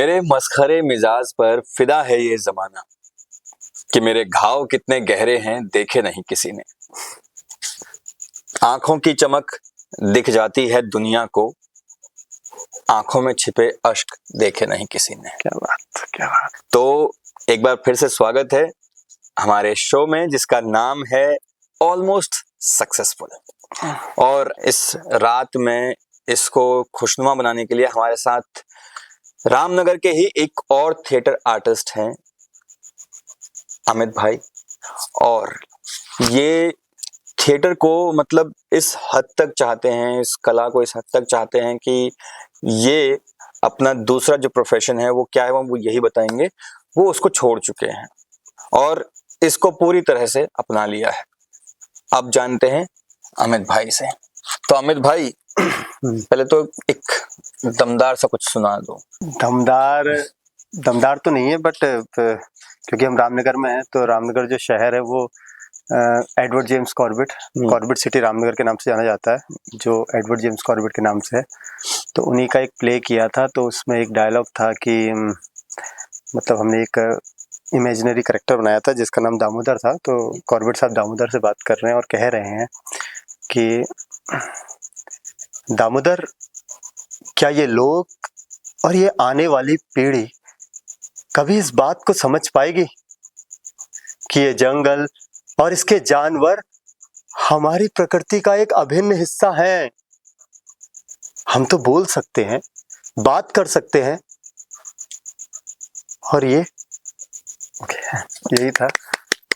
मेरे मसखरे मिजाज पर फिदा है ये जमाना कि मेरे घाव कितने गहरे हैं देखे नहीं किसी ने। आंखों की चमक दिख जाती है दुनिया को, आंखों में छिपे अश्क देखे नहीं किसी ने। क्या बात, क्या बात। तो एक बार फिर से स्वागत है हमारे शो में जिसका नाम है ऑलमोस्ट सक्सेसफुल। और इस रात में इसको खुशनुमा बनाने के लिए हमारे साथ रामनगर के ही एक और थिएटर आर्टिस्ट हैं अमित भाई। और ये थिएटर को मतलब इस हद तक चाहते हैं, इस कला को इस हद तक चाहते हैं कि ये अपना दूसरा जो प्रोफेशन है वो क्या है वो यही बताएंगे। वो उसको छोड़ चुके हैं और इसको पूरी तरह से अपना लिया है। अब जानते हैं अमित भाई से। तो अमित भाई पहले तो एक दमदार सा कुछ सुना दो। दमदार तो नहीं है, बट क्योंकि हम रामनगर में हैं तो रामनगर जो शहर है वो Edward James Corbett city Ramnagar के नाम से जाना जाता है, जो एडवर्ड जेम्स कॉर्बेट के नाम से है। तो उन्हीं का एक प्ले किया था, तो उसमें एक डायलॉग था कि मतलब हमने एक इमेजिनरी कैरेक्टर बनाया था जिसका नाम दामोदर था। तो कॉर्बेट साहब दामोदर से बात कर रहे हैं और कह रहे हैं कि दामोदर, क्या ये लोग और ये आने वाली पीढ़ी कभी इस बात को समझ पाएगी कि ये जंगल और इसके जानवर हमारी प्रकृति का एक अभिन्न हिस्सा हैं। हम तो बोल सकते हैं, बात कर सकते हैं, और ये यही था।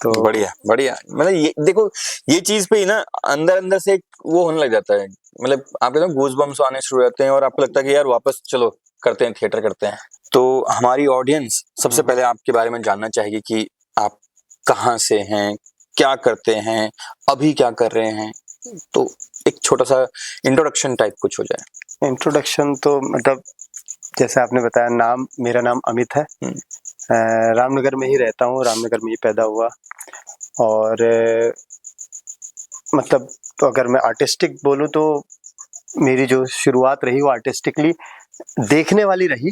तो बढ़िया बढ़िया, मतलब ये देखो, ये चीज पे ही ना अंदर अंदर से एक वो होने लग जाता है, मतलब आपके ना गूज बम्स आने शुरू हो जाते हैं और आपको लगता है कि यार वापस चलो करते हैं, थिएटर करते हैं। तो हमारी ऑडियंस सबसे पहले आपके बारे में जानना चाहेगी कि आप कहाँ से हैं, क्या करते हैं, अभी क्या कर रहे हैं। तो एक छोटा सा इंट्रोडक्शन टाइप कुछ हो जाए। इंट्रोडक्शन तो मतलब जैसे आपने बताया, मेरा नाम अमित है। रामनगर में ही रहता हूँ, रामनगर में ही पैदा हुआ। और मतलब तो अगर मैं आर्टिस्टिक बोलूँ तो मेरी जो शुरुआत रही वो आर्टिस्टिकली देखने वाली रही,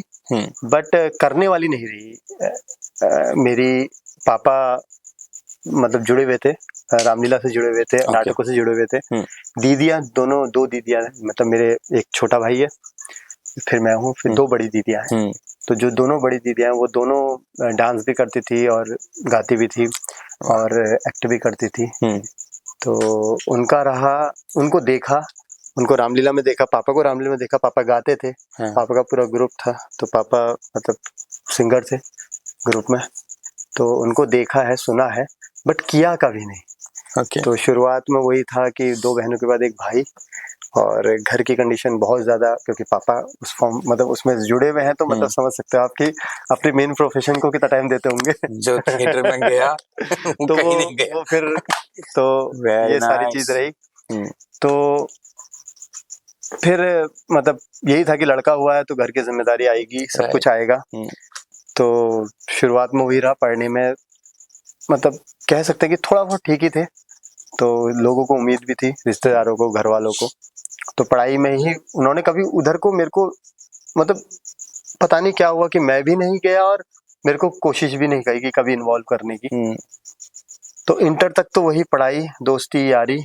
बट करने वाली नहीं रही। मेरी पापा मतलब जुड़े हुए थे, रामलीला से जुड़े हुए थे, नाटकों से जुड़े हुए थे। दीदियाँ दो दीदियाँ, मतलब मेरे एक छोटा भाई है, फिर मैं हूँ, फिर दो बड़ी दीदियाँ हैं। तो जो दोनों बड़ी दीदियाँ हैं वो दोनों डांस भी करती थी और गाती भी थी और एक्ट भी करती थी। तो उनका रहा, उनको देखा, उनको रामलीला में देखा, पापा को रामलीला में देखा। पापा गाते थे, पापा का पूरा ग्रुप था, तो पापा मतलब सिंगर थे ग्रुप में। तो उनको देखा है, सुना है, बट किया कभी नहीं। तो शुरुआत में वही था कि दो बहनों के बाद एक भाई, और घर की कंडीशन बहुत ज्यादा, क्योंकि पापा उस फॉर्म मतलब उसमें जुड़े हुए हैं, तो मतलब समझ सकते हो आपकी अपने मेन प्रोफेशन को कितना टाइम देते होंगे। जो थिएटर में गया तो कहीं नहीं गया। वो फिर तो ये सारी चीज रही। तो फिर मतलब यही था कि लड़का हुआ है तो घर की जिम्मेदारी आएगी, सब कुछ आएगा। तो शुरुआत में वही रहा, पढ़ने में मतलब कह सकते हैं कि थोड़ा बहुत ठीक ही थे। तो लोगों को उम्मीद भी थी, रिश्तेदारों को, घर वालों को। तो पढ़ाई में ही उन्होंने कभी उधर को मेरे को मतलब पता नहीं क्या हुआ कि मैं भी नहीं गया और मेरे को कोशिश भी नहीं करी कि कभी इन्वॉल्व करने की। तो इंटर तक तो वही पढ़ाई, दोस्ती, यारी।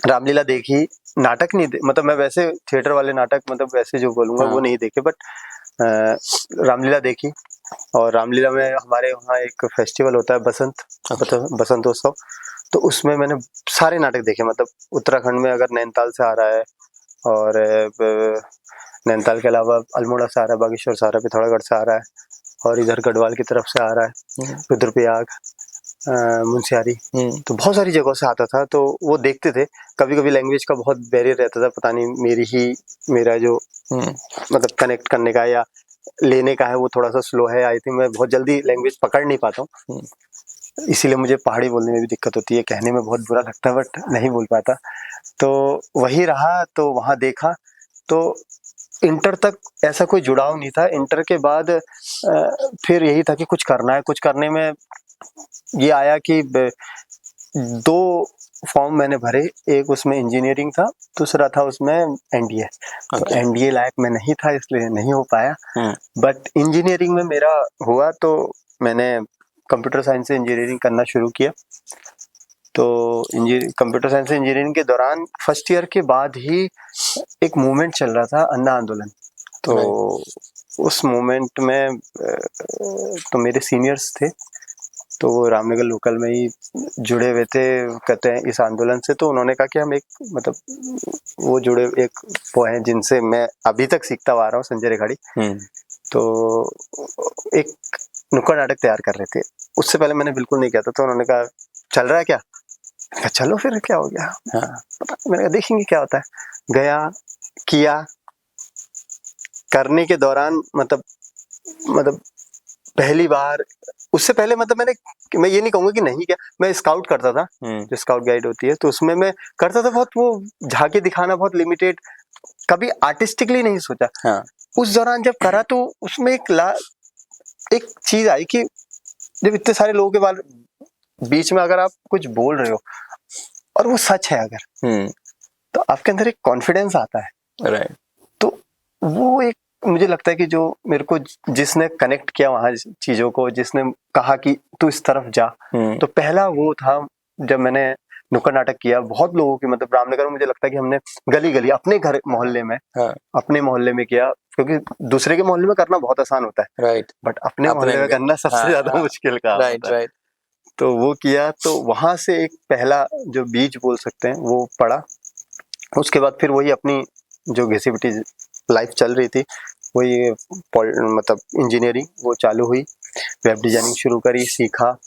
रामलीला देखी, नाटक नहीं मतलब मैं वैसे थिएटर वाले नाटक मतलब वैसे जो बोलूँगा वो नहीं देखे, बट रामलीला देखी। और रामलीला में हमारे वहाँ एक फेस्टिवल होता है बसंतोत्सव, तो उसमें मैंने सारे नाटक देखे। मतलब उत्तराखंड में अगर नैनीताल से आ रहा है, और नैनीताल के अलावा अल्मोड़ा से आ रहा है, बागेश्वर से आ रहा है, पिथौरागढ़ से आ रहा है, और इधर गढ़वाल की तरफ से आ रहा है, रुद्रप्रयाग, मुंशियारी, तो बहुत सारी जगहों से आता था। तो वो देखते थे। कभी कभी लैंग्वेज का बहुत बैरियर रहता था, पता नहीं मेरा जो मतलब कनेक्ट करने का या लेने का है वो थोड़ा सा स्लो है। आई थिंक मैं बहुत जल्दी लैंग्वेज पकड़ नहीं पाता हूँ, इसीलिए मुझे पहाड़ी बोलने में भी दिक्कत होती है। कहने में बहुत बुरा लगता है बट नहीं बोल पाता। तो वही रहा, तो वहाँ देखा। तो इंटर तक ऐसा कोई जुड़ाव नहीं था। इंटर के बाद फिर यही था कि कुछ करना है। कुछ करने में ये आया कि 2 फॉर्म मैंने भरे, एक उसमें इंजीनियरिंग था, दूसरा था उसमें एनडीए। तो एनडीए लायक मैं नहीं था इसलिए नहीं हो पाया, बट इंजीनियरिंग में मेरा हुआ, तो मैंने कंप्यूटर साइंस से इंजीनियरिंग करना शुरू किया। तो कंप्यूटर साइंस इंजीनियरिंग के दौरान फर्स्ट ईयर के बाद ही एक मूवमेंट चल रहा था, अन्ना आंदोलन। तो उस मूवमेंट में तो मेरे सीनियर्स थे, तो वो रामनगर लोकल में ही जुड़े हुए थे, कहते हैं इस आंदोलन से। तो उन्होंने कहा कि हम एक मतलब वो जुड़े एक वो हैं जिनसे मैं अभी तक सीखता आ रहा हूँ, संजय रेखाड़ी। तो एक नुक्कड़ नाटक तैयार कर रहे थे, उससे पहले मैंने बिल्कुल नहीं किया था। तो उन्होंने कहा चल रहा है क्या? चलो फिर क्या हो गया। मैंने कहा देखेंगे क्या होता है। गया, किया, करने के दौरान मतलब पहली बार, उससे पहले मतलब मैं ये नहीं कहूंगा कि नहीं किया, मैं स्काउट करता था, जो स्काउट गाइड होती है, तो उसमें मैं करता था बहुत, वो झांकी दिखाना बहुत लिमिटेड, कभी आर्टिस्टिकली नहीं सोचा। उस दौरान जब करा तो उसमें एक चीज आई कि जब इतने सारे लोगों के बीच में अगर आप कुछ बोल रहे हो और वो सच है अगर, तो आपके अंदर एक कॉन्फिडेंस आता है। राइट। तो वो एक मुझे लगता है कि जो मेरे को जिसने कनेक्ट किया वहां चीजों को, जिसने कहा कि तू इस तरफ जा, तो पहला वो था जब मैंने नुक्कड़ नाटक किया। बहुत लोगों की, मतलब रामनगर में मुझे लगता है कि हमने गली गली अपने घर मोहल्ले में, अपने मोहल्ले में किया, क्योंकि दूसरे के मोहल्ले में करना बहुत आसान होता है, राइट, बट अपने मोहल्ले में करना सबसे ज्यादा मुश्किल का होता है। तो वो किया, तो वहां से एक पहला जो बीज बोल सकते हैं वो पड़ा। उसके बाद फिर वही अपनी जो घिसी-पिटी लाइफ चल रही थी, वही मतलब इंजीनियरिंग वो चालू हुई, वेब डिजाइनिंग शुरू करी, सीखा,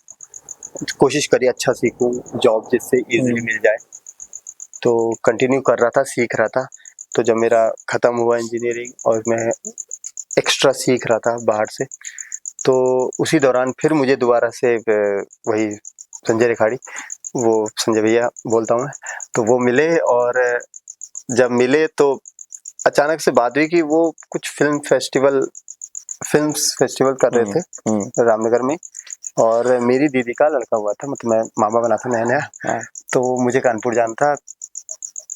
कोशिश करी अच्छा सीखूं, जॉब जिससे इजीली मिल जाए, तो कंटिन्यू कर रहा था, सीख रहा था। तो जब मेरा खत्म हुआ इंजीनियरिंग और मैं एक्स्ट्रा सीख रहा था बाहर से, तो उसी दौरान फिर मुझे दोबारा से वही संजय रेखाड़ी, वो संजय भैया बोलता हूँ मैं, तो वो मिले। और जब मिले तो अचानक से बात हुई कि वो कुछ फिल्म्स फेस्टिवल कर रहे थे रामनगर में, और मेरी दीदी का लड़का हुआ था, मतलब मैं मामा बना था नया नया, तो मुझे कानपुर जाना था।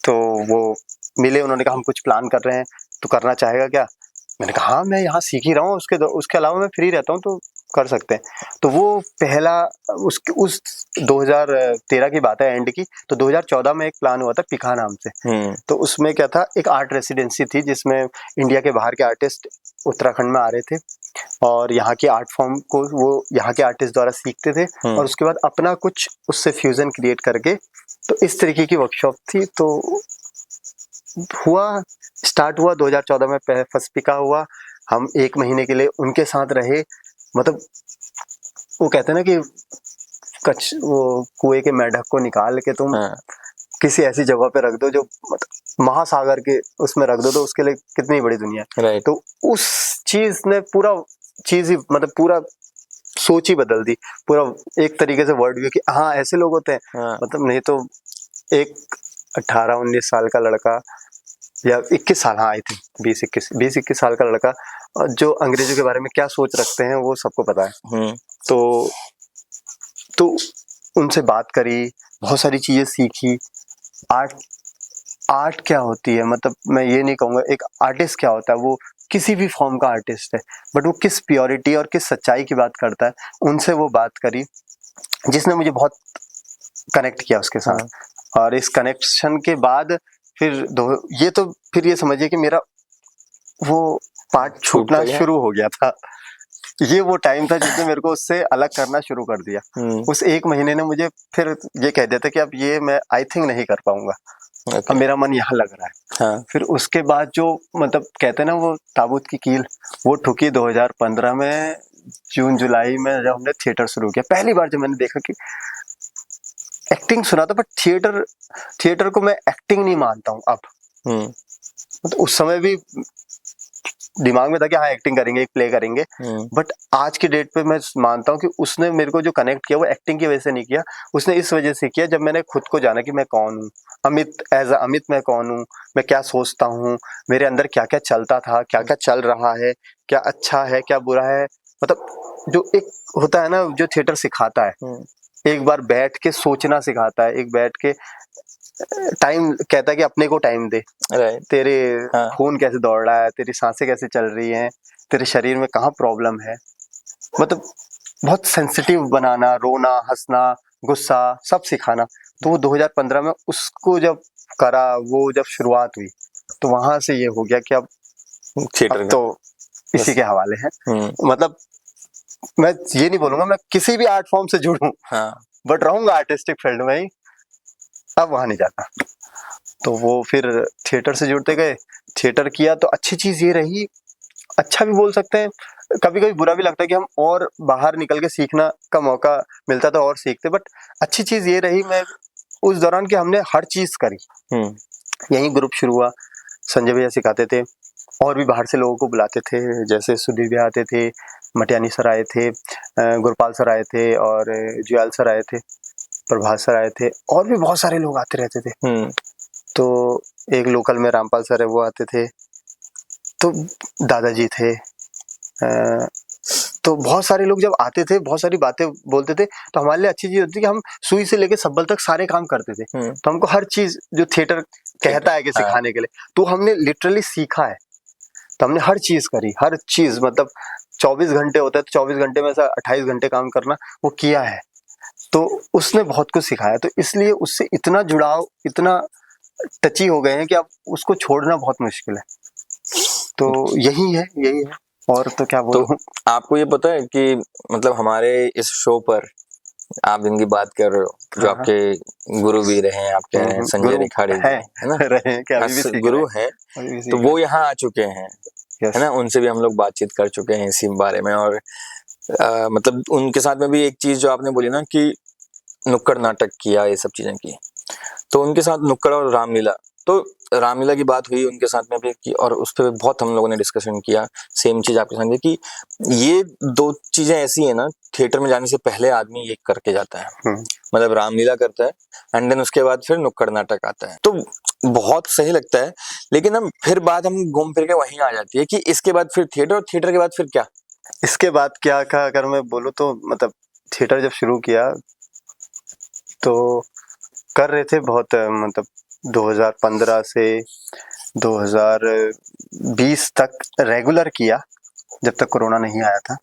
तो वो मिले, उन्होंने कहा हम कुछ प्लान कर रहे हैं, तो करना चाहेगा क्या? मैंने कहा हाँ, मैं यहाँ सीख ही रहा हूँ, उसके अलावा मैं फ्री रहता हूँ, तो कर सकते हैं। तो वो पहला उस 2013 की बात है, एंड की। तो 2014 में एक प्लान हुआ था पिखा नाम से। तो उसमें क्या था, एक आर्ट रेसिडेंसी थी जिसमें इंडिया के बाहर के आर्टिस्ट उत्तराखंड में आ रहे थे और यहाँ के आर्ट फॉर्म को वो यहाँ के आर्टिस्ट द्वारा सीखते थे, और उसके बाद अपना कुछ उससे फ्यूजन क्रिएट करके, तो इस तरीके की वर्कशॉप थी। तो स्टार्ट हुआ 2014 में, फर्स्ट पिका हुआ। हम 1 महीने के लिए उनके साथ रहे। मतलब वो कहते हैं ना कि वो कुएं के मेंढक को निकाल के तुम किसी ऐसी जगह पे रख दो जो मतलब महासागर के उसमें रख दो, तो उसके लिए कितनी बड़ी दुनिया है। तो उस चीज ने पूरा चीज ही मतलब पूरा सोच ही बदल दी, पूरा एक तरीके से वर्ल्ड व्यू कि हाँ ऐसे लोग होते हैं। मतलब नहीं तो एक 18-19 साल का लड़का या 21 साल, हाँ आई थिंक 20-21 साल का लड़का जो अंग्रेजों के बारे में क्या सोच रखते हैं वो सबको पता है। तो उनसे बात करी, बहुत सारी चीजें सीखी। आर्ट क्या होती है, मतलब मैं ये नहीं कहूँगा एक आर्टिस्ट क्या होता है, वो किसी भी फॉर्म का आर्टिस्ट है, बट वो किस प्योरिटी और किस सच्चाई की बात करता है, उनसे वो बात करी, जिसने मुझे बहुत कनेक्ट किया उसके साथ। और इस कनेक्शन के बाद फिर ये समझिए कि मेरा वो पार्ट छूटना शुरू हो गया था। ये वो टाइम था जिसने मेरे को उससे अलग करना शुरू कर दिया। उस 1 महीने ने मुझे फिर ये कह दिया था कि अब ये मैं आई थिंक नहीं कर पाऊंगा। अब मेरा मन यहाँ लग रहा है। फिर उसके बाद जो मतलब कहते हैं ना वो ताबूत की कील, वो ठुकी 2015 में जून जुलाई में, जब हमने थिएटर शुरू किया। पहली बार जब मैंने देखा कि एक्टिंग सुना था, बट थिएटर को मैं एक्टिंग नहीं मानता हूँ अब। मतलब उस समय भी दिमाग में था कि हाँ एक्टिंग करेंगे, एक प्ले करेंगे, बट आज के डेट पे मैं मानता हूँ कि उसने मेरे को जो कनेक्ट किया वो एक्टिंग की वजह से नहीं किया, उसने इस वजह से किया जब मैंने खुद को जाना कि मैं कौन हूँ, अमित मैं कौन हूँ, मैं क्या सोचता हूँ, मेरे अंदर क्या क्या चलता था, क्या क्या चल रहा है, क्या अच्छा है क्या बुरा है। मतलब जो एक होता है ना जो थिएटर सिखाता है, एक बार बैठ के सोचना सिखाता है, एक बैठ के टाइम कहता है कि अपने को टाइम दे, तेरे खून कैसे दौड़ रहा है, तेरी सांसें कैसे चल रही हैं, तेरे शरीर में कहाँ प्रॉब्लम है, मतलब बहुत सेंसिटिव बनाना, रोना, हंसना, गुस्सा सब सिखाना। तो वो 2015 में उसको जब करा, वो जब शुरुआत हुई तो वहां से ये हो गया कि अब थिएटर तो इसी के हवाले है। मतलब मैं ये नहीं बोलूंगा मैं किसी भी आर्ट फॉर्म से जुड़ूं, बट रहूंगा आर्टिस्टिक फील्ड में ही, अब वहां नहीं जाता। तो वो फिर थिएटर से जुड़ते गए, थिएटर किया तो अच्छी चीज ये रही, अच्छा भी बोल सकते हैं, कभी कभी बुरा भी लगता है कि हम और बाहर निकल के सीखना का मौका मिलता तो और सीखते, बट अच्छी चीज ये रही मैं उस दौरान कि हमने हर चीज करी। यही ग्रुप शुरू हुआ, संजय भैया सिखाते थे, और भी बाहर से लोगों को बुलाते थे, जैसे सुधीर भैया आते थे, मटियानी सर आए थे, गुरपाल सर आए थे, और जुयाल सर आए थे, प्रभात सर आए थे, और भी बहुत सारे लोग आते रहते थे। तो एक लोकल में रामपाल सर है वो आते थे, तो दादाजी थे, तो बहुत सारे लोग जब आते थे, बहुत सारी बातें बोलते थे, तो हमारे लिए अच्छी चीज होती थी कि हम सुई से लेके सब्बल तक सारे काम करते थे। तो हमको हर चीज जो थिएटर कहता है कि सिखाने के लिए, तो हमने लिटरली सीखा है। तो हमने हर चीज करी, हर चीज, मतलब 24 घंटे होता है तो 24 घंटे में ऐसा 28 घंटे काम करना वो किया है। तो उसने बहुत कुछ सिखाया, तो इसलिए उससे इतना जुड़ाव, इतना टची हो गए हैं कि अब उसको छोड़ना बहुत मुश्किल है। तो यही है और तो क्या बोलूं। तो आपको ये पता है कि मतलब हमारे इस शो पर आप जिनकी बात कर रहे हो, जो आपके गुरु भी रहे हैं, आप कह रहे हैं संजय रिखाड़ी है ना, रहे कि अभी भी सीख गुरु हैं, तो वो यहाँ आ चुके हैं, है ना, उनसे भी हम लोग बातचीत कर चुके हैं इसी बारे में। और मतलब उनके साथ में भी एक चीज जो आपने बोली ना कि नुक्कड़ नाटक किया, ये सब चीजें की, तो उनके साथ नुक्कड़ और रामलीला, तो रामलीला की बात हुई उनके साथ में भी की, और उस पर बहुत हम लोगों ने डिस्कशन किया, सेम चीज आपके साथ कि ये दो चीजें ऐसी है ना, थिएटर में जाने से पहले आदमी ये करके जाता है, मतलब रामलीला करता है एंड देन उसके बाद फिर नुक्कड़ नाटक आता है, तो बहुत सही लगता है। लेकिन हम फिर बात हम घूम फिर के वहीं आ जाती है कि इसके बाद फिर थिएटर, और थिएटर के बाद फिर क्या, इसके बाद क्या का अगर मैं बोलूँ तो मतलब थिएटर जब शुरू किया तो कर रहे थे बहुत, मतलब 2015 से 2020 तक रेगुलर किया, जब तक कोरोना नहीं आया था,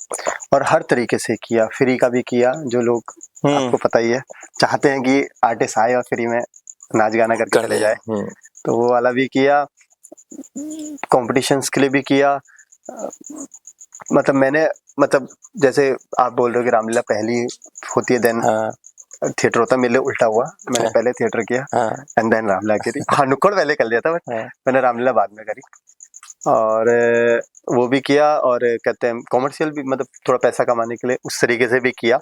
और हर तरीके से किया, फ्री का भी किया, जो लोग आपको पता ही है चाहते हैं कि आर्टिस्ट आए और फ्री में नाच गाना करके चले जाए, तो वो वाला भी किया, कॉम्पिटिशन्स के लिए भी किया। मतलब मैंने, मतलब जैसे आप बोल रहे हो कि रामलीला पहली होती है देन थिएटर होता है, मेरे लिए उल्टा हुआ, मैंने पहले थिएटर किया एंड देन रामलीला करी। हाँ, नुक्कड़ पहले कर लिया था बट मैंने रामलीला बाद में करी, और वो भी किया, और कहते हैं कॉमर्शियल भी, मतलब थोड़ा पैसा कमाने के लिए उस तरीके से भी किया।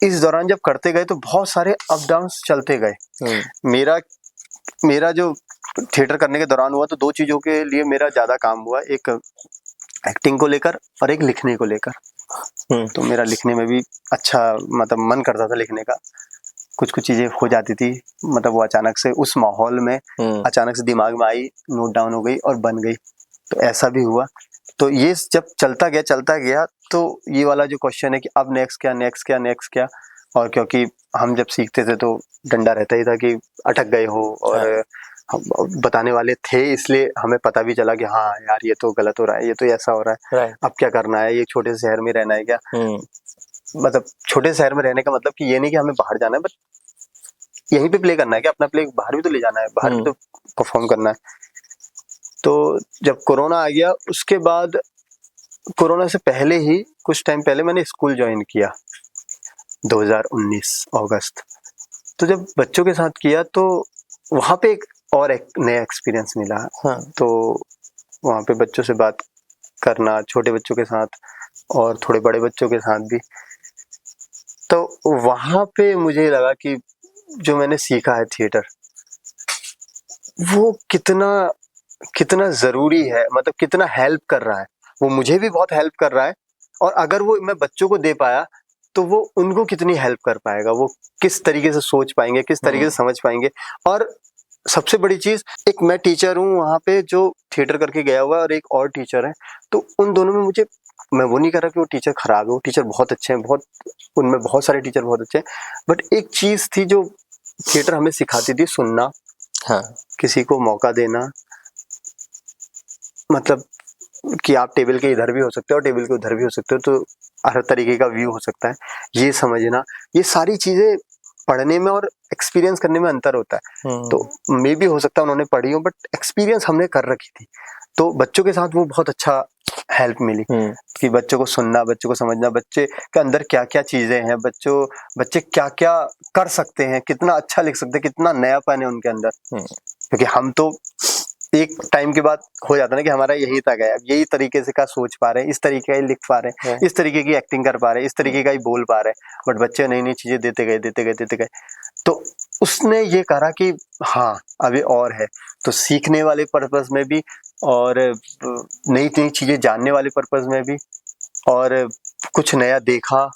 इस दौरान जब करते गए तो बहुत सारे अप डाउन चलते गए। मेरा जो थिएटर करने के दौरान हुआ तो दो चीजों के लिए मेरा ज्यादा काम हुआ, एक एक्टिंग को लेकर और एक लिखने को लेकर। तो मेरा लिखने में भी अच्छा, मतलब मन करता था लिखने का, कुछ चीजें हो जाती थी, मतलब वो अचानक से उस माहौल में अचानक से दिमाग में आई, नोट डाउन हो गई और बन गई, तो ऐसा भी हुआ। तो ये जब चलता गया तो ये वाला जो क्वेश्चन है कि अब नेक्स्ट क्या, और क्योंकि हम जब सीखते थे तो डंडा रहता ही था कि अटक गए हो, और बताने वाले थे, इसलिए हमें पता भी चला कि हाँ यार ये तो गलत हो रहा है, ये तो ऐसा हो रहा है, अब क्या करना है, ये छोटे से शहर में रहना है क्या। मतलब छोटे शहर में रहने का मतलब कि ये नहीं कि हमें बाहर जाना है, बट यहीं पे प्ले करना है, कि अपना प्ले बाहर भी तो ले जाना है, बाहर भी तो परफॉर्म करना है। तो जब कोरोना आ गया, उसके बाद कोरोना से पहले ही कुछ टाइम पहले मैंने स्कूल ज्वाइन किया 2019 अगस्त। तो जब बच्चों के साथ किया तो वहाँ पे एक नया एक्सपीरियंस मिला। तो वहाँ पे बच्चों से बात करना, छोटे बच्चों के साथ और थोड़े बड़े बच्चों के साथ भी, तो वहाँ पे मुझे लगा कि जो मैंने सीखा है थिएटर, वो कितना जरूरी है, मतलब कितना हेल्प कर रहा है। वो मुझे भी बहुत हेल्प कर रहा है, और अगर वो मैं बच्चों को दे पाया तो वो उनको कितनी हेल्प कर पाएगा, वो किस तरीके से सोच पाएंगे, किस तरीके से समझ पाएंगे। और सबसे बड़ी चीज, एक मैं टीचर हूँ वहाँ पे जो थिएटर करके गया हुआ, और एक और टीचर है, तो उन दोनों में मुझे मैं वो नहीं कर रहा कि वो टीचर खराब है, वो टीचर बहुत अच्छे हैं, बहुत उनमें बहुत सारे टीचर बहुत अच्छे हैं, बट एक चीज थी जो थिएटर हमें सिखाती थी, सुनना, हाँ किसी को मौका देना, मतलब कि आप टेबल के इधर भी हो सकते हो और टेबल के उधर भी हो सकते हो, तो हर तरीके का व्यू हो सकता है, ये समझना, ये सारी चीजें पढ़ने में और एक्सपीरियंस करने में अंतर होता है। तो मे भी हो सकता है उन्होंने पढ़ी हो, बट एक्सपीरियंस हमने कर रखी थी, तो बच्चों के साथ वो बहुत अच्छा हेल्प मिली कि बच्चों को सुनना, बच्चों को समझना, बच्चे के अंदर क्या क्या चीजें हैं, बच्चे क्या क्या कर सकते हैं, कितना अच्छा लिख सकते हैं, कितना नयापन है उनके अंदर। क्योंकि हम तो एक टाइम के बाद हो जाता है ना कि हमारा यही तक है, अब यही तरीके से का सोच पा रहे हैं, इस तरीके का ही लिख पा रहे हैं, इस तरीके की एक्टिंग कर पा रहे हैं, इस तरीके का ही बोल पा रहे हैं, बट बच्चे नई नई चीजें देते गए। तो उसने ये करा कि हाँ अभी और है, तो सीखने वाले पर्पस में भी और नई नई चीजें जानने वाले पर्पस में भी, और कुछ नया देखा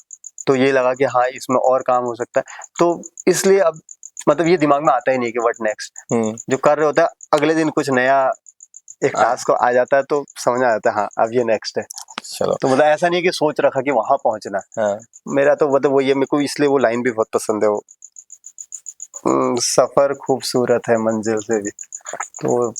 तो ये लगा कि हाँ इसमें और काम हो सकता है। तो इसलिए अब मतलब ये दिमाग में आता ही नहीं कि व्हाट नेक्स्ट, जो कर रहे होता है अगले दिन कुछ नया एक टास्क आ जाता है तो समझ आ जाता है हाँ अब ये नेक्स्ट है। चलो, तो मतलब ऐसा नहीं है कि सोच रखा कि वहां पहुंचना है। मेरा तो मतलब वो ये, मेरे को इसलिए वो लाइन भी बहुत पसंद है, वो सफर खूबसूरत है मंजिल से भी, तो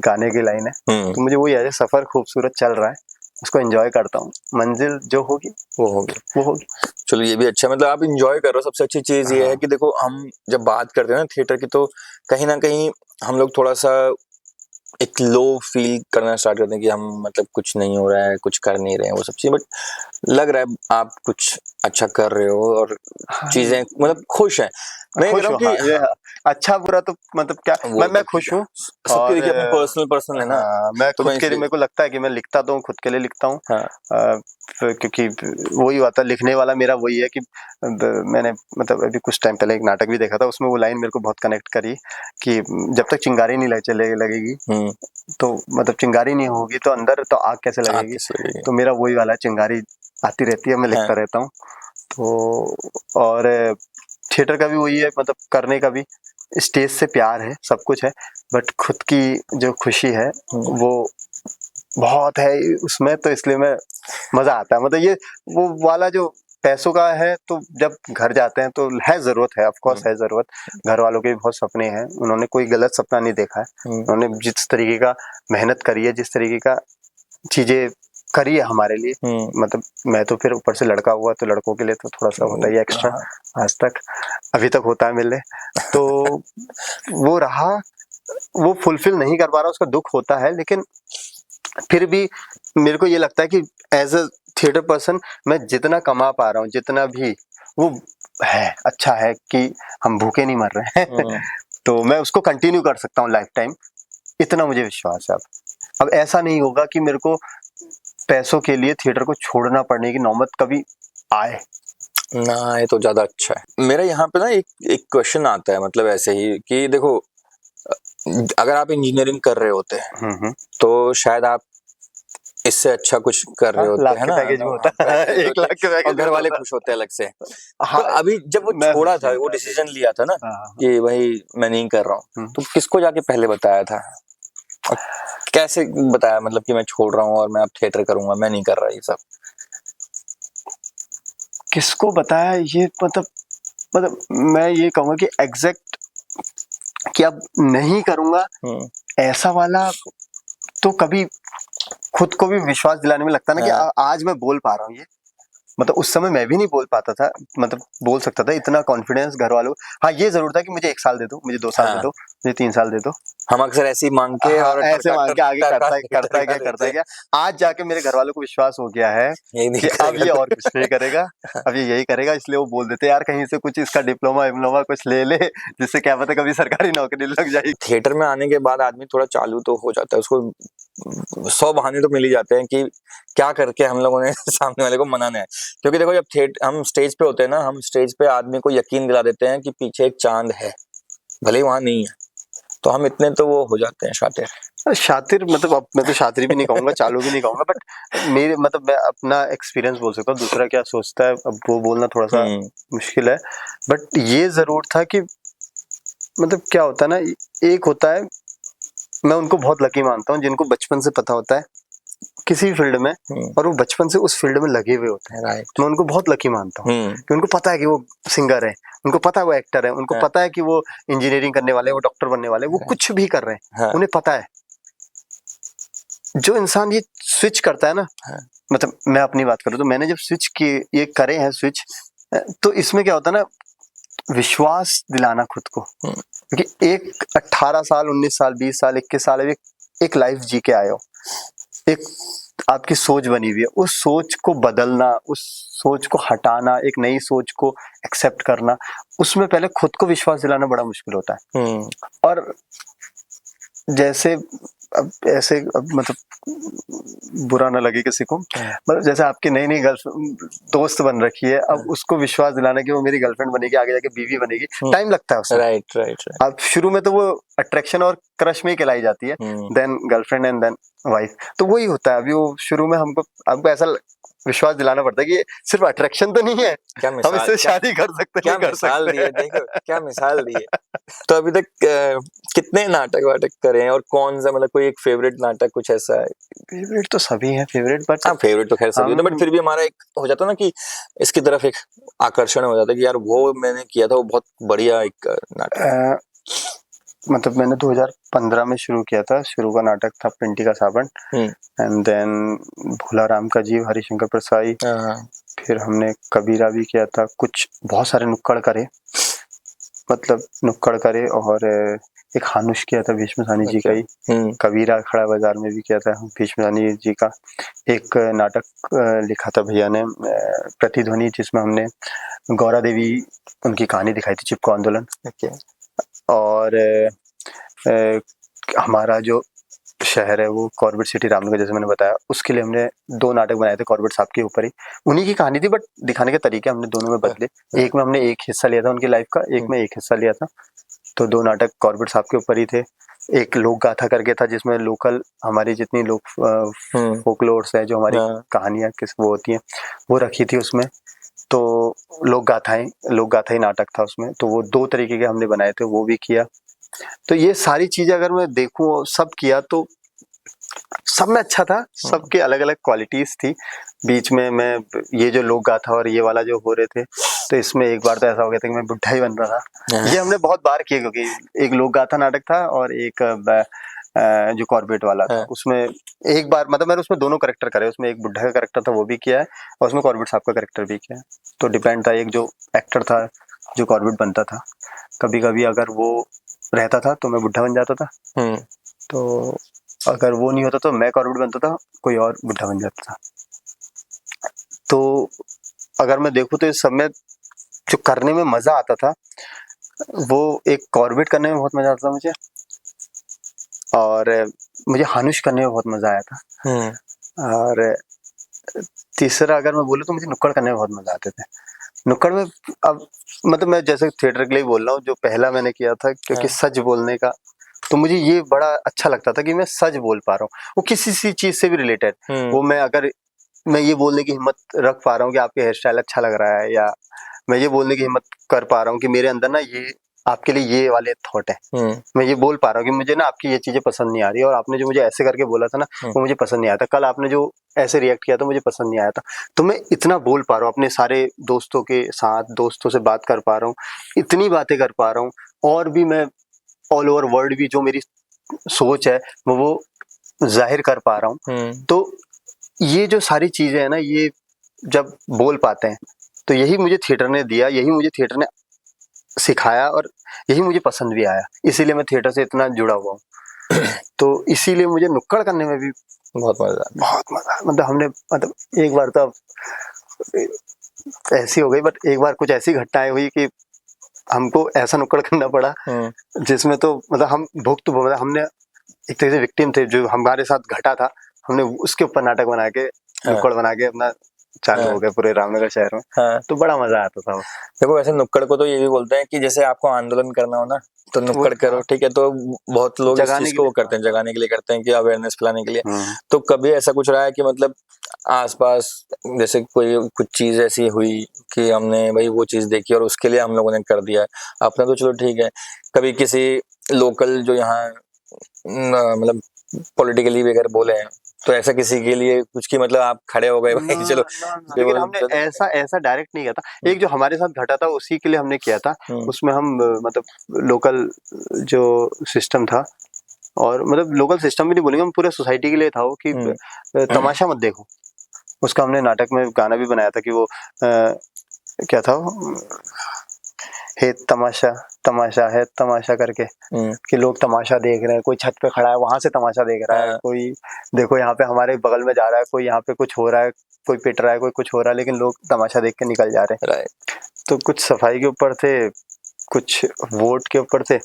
गाने की लाइन है। तो मुझे वो याद है, सफर खूबसूरत चल रहा है, उसको एंजॉय करता हूँ, मंजिल जो होगी वो होगी। चलो ये भी अच्छा, मतलब आप इंजॉय कर रहे हो, सबसे अच्छी चीज ये है कि देखो हम जब बात करते हैं ना थिएटर की, तो कहीं ना कहीं हम लोग थोड़ा सा एक लो फील करना स्टार्ट करते हैं कि हम मतलब कुछ नहीं हो रहा है, कुछ कर नहीं रहे हैं वो सब चीजें, बट लग रहा है आप कुछ अच्छा कर रहे हो और चीजें मतलब खुश है। मैं कह रहा हूँ कि अच्छा बुरा तो मतलब क्या, मैं खुश हूँ, सबके देखिए अपने पर्सनल है ना। मैं खुद के लिए, मेरे को लगता है कि मैं लिखता तो हूँ, खुद के लिए लिखता हूँ, क्योंकि वही बात है, लिखने वाला मेरा वही है कि मैंने मतलब अभी कुछ टाइम पहले एक नाटक भी देखा था, उसमें वो लाइन मेरे को बहुत कनेक्ट करी कि जब तक चिंगारी नहीं चले लगेगी तो मतलब चिंगारी नहीं होगी तो अंदर तो आग कैसे लगेगी। तो मेरा वही वाला चिंगारी आती रहती है, मैं लिखता रहता हूँ। तो और थिएटर का भी वही है, मतलब करने का भी, स्टेज से प्यार है, सब कुछ है, बट खुद की जो खुशी है वो बहुत है उसमें, तो इसलिए मैं मजा आता है। मतलब ये वो वाला जो पैसों का है, तो जब घर जाते हैं तो है जरूरत है, ऑफ कोर्स है जरूरत, घर वालों के भी बहुत सपने हैं, उन्होंने कोई गलत सपना नहीं देखा है, उन्होंने जिस तरीके का मेहनत करी है, जिस तरीके का चीजें करी है हमारे लिए, मतलब मैं तो फिर ऊपर से लड़का हुआ, तो लड़कों के लिए तो थोड़ा सा होता ही एक्स्ट्रा, आज तक अभी तक होता है मिले, तो वो रहा, वो फुलफिल नहीं कर पा रहा, उसका दुख होता है, लेकिन फिर भी मेरे को ये लगता है कि एज अ थिएटर पर्सन मैं जितना कमा पा रहा हूँ, जितना भी वो है अच्छा है कि हम भूखे नहीं मर रहे हैं तो मैं उसको कंटिन्यू कर सकता हूँ लाइफ टाइम, इतना मुझे विश्वास है। अब ऐसा नहीं होगा कि मेरे को पैसों के लिए थिएटर को छोड़ना पड़ने की नौबत कभी आए ना, ये तो ज्यादा अच्छा है। मेरा यहाँ पे ना एक क्वेश्चन आता है, मतलब ऐसे ही कि देखो अगर आप इंजीनियरिंग कर रहे होते हैं तो शायद आप इससे अच्छा कुछ कर रहे होते हैं ना, पैकेज में होता है 1 लाख के पैकेज, और घर वाले खुश होते हैं अलग से। तो अभी जब वो छोड़ा था, वो डिसीजन लिया था ना कि भाई मैं नहीं कर रहा हूँ, तो किसको जाके पहले बताया था और कैसे बताया, मतलब कि मैं छोड़ रहा हूँ और मैं अब थिएटर करूंगा, मैं नहीं कर रहा ये सब? किसको बताया ये, मतलब मैं ये कहूँगा कि एग्जैक्ट कि अब नहीं करूंगा ऐसा वाला तो कभी खुद को भी विश्वास दिलाने में लगता ना कि आज मैं बोल पा रहा हूँ ये, मतलब उस समय मैं भी नहीं बोल पाता था, मतलब बोल सकता था, इतना कॉन्फिडेंस घर वालों, हाँ ये जरूर था कि मुझे 1 साल दे दो, मुझे 2 साल दे दो, मुझे 3 साल दे दो, हम अक्सर ऐसे ही मांग के और ऐसे मांग के आगे करता है क्या, आज जाके मेरे घर वालों को विश्वास हो गया है कि अब ये और कुछ नहीं करेगा, अब ये यही करेगा, इसलिए वो बोल देते यार कहीं से कुछ इसका डिप्लोमा कुछ ले जिससे क्या पता कभी सरकारी नौकरी लग जाएगी। थिएटर में आने के बाद आदमी थोड़ा चालू तो हो जाता है, उसको 100 बहाने तो मिल ही जाते हैं कि क्या करके हम लोगों ने सामने वाले को मनाना है। क्योंकि देखो जब हम स्टेज पे होते हैं ना, हम स्टेज पे आदमी को यकीन दिला देते हैं कि पीछे एक चांद है, भले ही वहां नहीं है, तो हम इतने तो वो हो जाते हैं शातिर, मतलब अब मैं तो शातिर भी नहीं कहूंगा, चालू भी नहीं कहूंगा, बट मेरे मतलब मैं अपना एक्सपीरियंस बोल सकता हूँ, दूसरा क्या सोचता है अब वो बोलना थोड़ा सा मुश्किल है, बट ये जरूर था कि मतलब क्या होता है ना, एक होता है, मैं उनको बहुत लकी मानता हूँ जिनको बचपन से पता होता है किसी फील्ड में, और वो बचपन से उस फील्ड में लगे हुए होते हैं। राइट। मैं उनको बहुत लकी मानता हूँ कि उनको पता है कि वो सिंगर है, उनको पता है वो एक्टर है, उनको पता है कि वो इंजीनियरिंग करने वाले, वो डॉक्टर बनने वाले, वो कुछ भी कर रहे हैं, उन्हें पता है। जो इंसान ये स्विच करता है ना, मतलब मैं अपनी बात करूँ तो मैंने जब स्विच किए, ये करे हैं स्विच, तो इसमें क्या होता है ना, विश्वास दिलाना खुद को, क्योंकि एक 18 साल, 19 साल, 20 साल, 21 साल एक लाइफ जी के आए हो, एक आपकी सोच बनी हुई है, उस सोच को बदलना, उस सोच को हटाना, एक नई सोच को एक्सेप्ट करना, उसमें पहले खुद को विश्वास दिलाना बड़ा मुश्किल होता है। और जैसे अब ऐसे, अब मतलब बुरा ना लगे किसी को, मतलब जैसे आपकी नई नई दोस्त बन रखी है, अब उसको विश्वास दिलाना कि वो मेरी गर्लफ्रेंड बनेगी, आगे जाके बीवी बनेगी, टाइम लगता है उसमें। राइट। अब शुरू में तो वो अट्रैक्शन और क्रश में ही कहलाई जाती है, then girlfriend and then wife, तो वही होता है। अभी वो शुरू में हमको ऐसा विश्वास दिलाना पड़ता है कि ये सिर्फ अट्रैक्शन तो नहीं है, हम इससे शादी कर सकते हैं। क्या मिसाल दी है, देखो क्या मिसाल दी है। तो अभी तक कितने नाटक वाटक करे हैं, और कौन सा, मतलब कोई एक फेवरेट नाटक कुछ ऐसा है? फेवरेट तो सभी हैं, फेवरेट, बट फेवरेट तो खैर सभी होते हैं, बट फिर भी हमारा एक हो जाता है ना कि इसकी तरफ एक आकर्षण हो जाता है कि यार वो मैंने किया था, वो बहुत बढ़िया एक नाटक। मतलब मैंने 2015 में शुरू किया था, शुरू का नाटक था पिंटी का सावन, एंड देन भोला राम का जीव, हरिशंकर प्रसाई, फिर हमने कबीरा भी किया था, कुछ बहुत सारे नुक्कड़ करे, मतलब नुक्कड़ करे, और एक हानुष किया था भीष्म सानी जी का ही, कबीरा खड़ा बाजार में भी किया था भीष्म सानी जी का। एक नाटक लिखा था भैया ने, प्रतिध्वनि, जिसमें हमने गौरा देवी उनकी कहानी दिखाई थी, चिपको आंदोलन। और हमारा जो शहर है वो कॉर्बेट सिटी रामनगर, जैसे मैंने बताया, उसके लिए हमने 2 नाटक बनाए थे कॉर्बेट साहब के ऊपर ही, उन्हीं की कहानी थी, बट दिखाने के तरीके हमने दोनों में बदले। एक में हमने एक हिस्सा लिया था उनकी लाइफ का, एक में एक हिस्सा लिया था, तो 2 नाटक कॉर्बेट साहब के ऊपर ही थे। एक लोक गाथा करके था, जिसमें लोकल हमारी जितनी लोग फोकलोर्स है, जो हमारी कहानियां किस वो होती हैं, वो रखी थी उसमें। तो लोक गाथा ही नाटक था उसमें, तो वो 2 तरीके के हमने बनाए थे, वो भी किया। तो ये सारी चीजें अगर मैं देखूं, सब किया, तो सब में अच्छा था, सबके अलग अलग क्वालिटीज थी। बीच में मैं ये जो लोक गाथा और ये वाला जो हो रहे थे, तो इसमें एक बार तो ऐसा हो गया था कि मैं बुढ़ा ही बन रहा था। ये हमने बहुत बार किए, क्योंकि एक लोक गाथा नाटक था और एक जो कॉर्बेट वाला था, उसमें एक बार मतलब मैंने उसमें दोनों कैरेक्टर करे, उसमें एक बुढ़ा का कैरेक्टर था वो भी किया है, और उसमें कॉर्बेट साहब का कैरेक्टर भी किया है। तो डिपेंड था, एक जो एक्टर था जो कॉर्बेट बनता था, कभी कभी अगर वो रहता था तो मैं बुढ़ा बन जाता था, तो अगर वो नहीं होता तो मैं कॉर्बेट बनता था, कोई और बुढ़ा बन जाता था। तो अगर मैं देखूं तो इस समय जो करने में मजा आता था, वो एक कॉर्बेट करने में बहुत मजा आता था मुझे, और मुझे हानुष करने में बहुत मजा आया था, और तीसरा अगर मैं बोलूँ तो मुझे नुक्कड़ करने में बहुत मजा आते थे। नुक्कड़ में अब मतलब मैं जैसे थिएटर के लिए बोल रहा हूँ, जो पहला मैंने किया था, क्योंकि सच बोलने का, तो मुझे ये बड़ा अच्छा लगता था कि मैं सच बोल पा रहा हूँ, वो किसी सी चीज से भी रिलेटेड, वो मैं अगर मैं ये बोलने की हिम्मत रख पा रहा हूँ कि आपके हेयर स्टाइल अच्छा लग रहा है, या मैं ये बोलने की हिम्मत कर पा रहा हूँ कि मेरे अंदर ना ये आपके लिए ये वाले थॉट है, मैं ये बोल पा रहा हूँ कि मुझे ना आपकी ये चीजें पसंद नहीं आ रही, और आपने जो मुझे ऐसे करके बोला था ना, वो मुझे पसंद नहीं आया था, कल आपने जो ऐसे रिएक्ट किया था मुझे पसंद नहीं आया था, तो मैं इतना बोल पा रहा हूँ अपने सारे दोस्तों के साथ, दोस्तों से बात कर पा रहा हूँ, इतनी बातें कर पा रहा हूँ, और भी मैं ऑल ओवर वर्ल्ड भी जो मेरी सोच है वो जाहिर कर पा रहा हूँ। तो ये जो सारी चीजें है ना, ये जब बोल पाते हैं, तो यही मुझे थिएटर ने दिया, यही मुझे थिएटर ने सिखाया, और यही मुझे पसंद भी आया, इसीलिए मैं थिएटर से इतना जुड़ा हुआ हूँ। तो इसीलिए मुझे नुक्कड़ करने में भी बहुत मजा, मतलब हमने मतलब एक बार तो ऐसी हो गई, बट एक बार कुछ ऐसी घटनाएं हुई कि हमको ऐसा नुक्कड़ करना पड़ा, जिसमें तो मतलब हम भुक्त, मतलब हमने एक तरह से विक्टिम थे, जो हमारे साथ घटा था, हमने उसके ऊपर नाटक बना के, नुक्कड़ बना के अपना चालू हो गया पूरे रामनगर शहर में। तो बड़ा मजा आता था। देखो वैसे नुक्कड़ को तो ये भी बोलते हैं कि जैसे आपको आंदोलन करना हो ना, तो नुक्कड़ करो, ठीक है, तो बहुत लोग इस चीज को वो करते हैं, जगाने के लिए करते हैं, कि अवेयरनेस फैलाने के लिए। तो कभी ऐसा कुछ रहा है कि मतलब आसपास जैसे कोई कुछ चीज ऐसी हुई कि हमने भाई वो चीज देखी और उसके लिए हम लोगों ने कर दिया, अपना तो चलो ठीक है, कभी किसी लोकल जो यहाँ मतलब पॉलिटिकली भी अगर बोले हैं, तो ऐसा किसी के लिए कुछ की मतलब आप खड़े हो गए भाई चलो। लेकिन हमने ऐसा डायरेक्ट नहीं किया था। एक जो हमारे साथ घटा था उसी के लिए हमने किया था। उसमें हम मतलब लोकल जो सिस्टम था, और मतलब लोकल सिस्टम भी नहीं बोलेंगे हम, पूरे सोसाइटी के लिए था वो कि तमाशा मत देखो। उसका हमने नाटक में गाना भी बनाया था कि वो क्या था वो, हे तमाशा तमाशा है तमाशा करके, कि लोग तमाशा देख रहे हैं, कोई छत पे खड़ा है वहां से तमाशा देख रहा है, कोई देखो यहाँ पे हमारे बगल में जा रहा है, कोई यहाँ पे कुछ हो रहा है, कोई पिट रहा है, कोई कुछ हो रहा है, लेकिन लोग तमाशा देख के निकल जा रहे हैं। तो कुछ सफाई के ऊपर थे, कुछ वोट के ऊपर थे।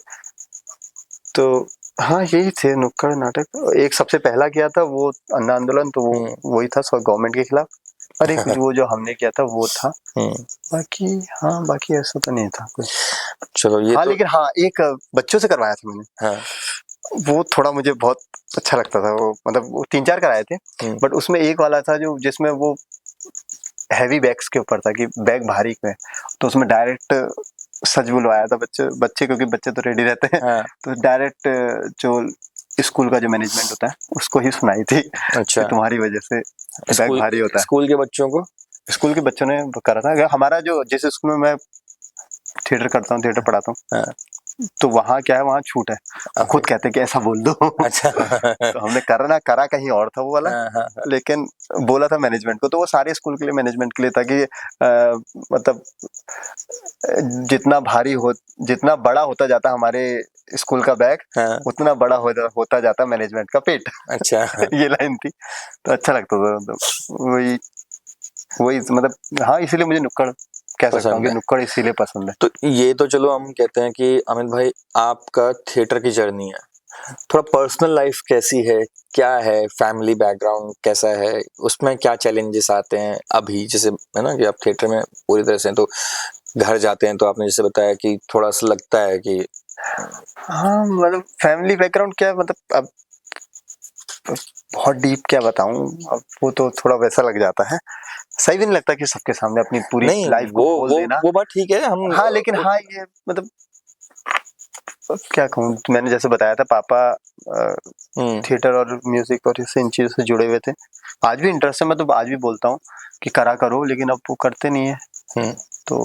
तो हाँ यही थे नुक्कड़ नाटक। एक सबसे पहला किया था वो अन्ना आंदोलन, तो वो वही था गवर्नमेंट के खिलाफ। और एक वो जो हमने किया था वो था। बाकी हाँ बाकी ऐसा तो नहीं था कुछ। चलो ये हाँ तो... लेकिन हाँ एक बच्चों से करवाया था मैंने। हाँ। वो थोड़ा मुझे बहुत अच्छा लगता था वो, मतलब वो 3-4 कराए थे, बट उसमें एक वाला था जो जिसमें वो हैवी बैग्स के ऊपर था कि बैग भारी में, तो उसमें डायरेक्ट सच बुलवाया था बच्चे क्योंकि बच्चे तो रेडी रहते हैं। हाँ। तो डायरेक्ट जो स्कूल का जो मैनेजमेंट होता है उसको ही सुनाई थी। अच्छा। तुम्हारी वजह से बैग भारी होता है। स्कूल के बच्चों को, स्कूल के बच्चों ने करा था। हमारा जो जिस स्कूल में मैं थिएटर करता हूँ, थिएटर पढ़ाता हूँ, तो वहाँ क्या है, वहाँ छूट है, खुद कहते हैं कि ऐसा बोल दो। अच्छा। तो हमने करा कहीं और था वो वाला, लेकिन बोला था मैनेजमेंट को, तो वो सारे स्कूल के लिए मैनेजमेंट के लिए था कि मतलब जितना बड़ा होता जाता हमारे स्कूल का बैग, उतना बड़ा होता जाता मैनेजमेंट का पेट। अच्छा। ये लाइन थी, तो अच्छा लगता था। मतलब वही मतलब हाँ, इसीलिए मुझे नुक्कड़ कह सकता हूँ कि नुक्कड़ इसीलिए पसंद है। तो ये तो चलो हम कहते हैं कि अमित भाई आपका थिएटर की जर्नी है, थोड़ा पर्सनल लाइफ कैसी है, क्या है, फैमिली बैकग्राउंड कैसा है, उसमें क्या चैलेंजेस आते हैं अभी, जैसे है ना कि आप थिएटर में पूरी तरह से, तो घर जाते हैं तो आपने जैसे बताया कि थोड़ा सा लगता है कि हाँ मतलब फैमिली बैकग्राउंड क्या, मतलब अब बहुत डीप क्या बताऊं, अब वो तो थोड़ा वैसा लग जाता है, सही भी नहीं लगता कि सबके सामने अपनी पूरी लाइफ को खोल देना। वो बात ठीक है हम, हाँ लेकिन हाँ ये मतलब क्या कहूँ, मैंने जैसे बताया था पापा थिएटर और म्यूजिक और इन चीजों से जुड़े हुए थे, आज भी इंटरेस्ट है, मैं तो आज भी बोलता हूँ कि करो, लेकिन अब वो करते नहीं है। तो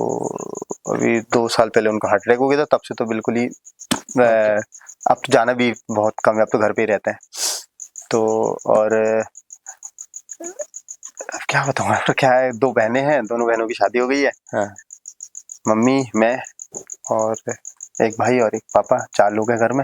अभी 2 साल पहले उनका हार्ट अटैक हो गया था, तब से तो बिल्कुल ही अब तो जाना भी बहुत कम है, अब तो घर पे ही रहते हैं। तो और क्या बताऊँ, तो क्या है, 2 बहनें हैं, दोनों बहनों की शादी हो गई है। हाँ। मम्मी, मैं और एक भाई और एक पापा, 4 लोग हैं घर में।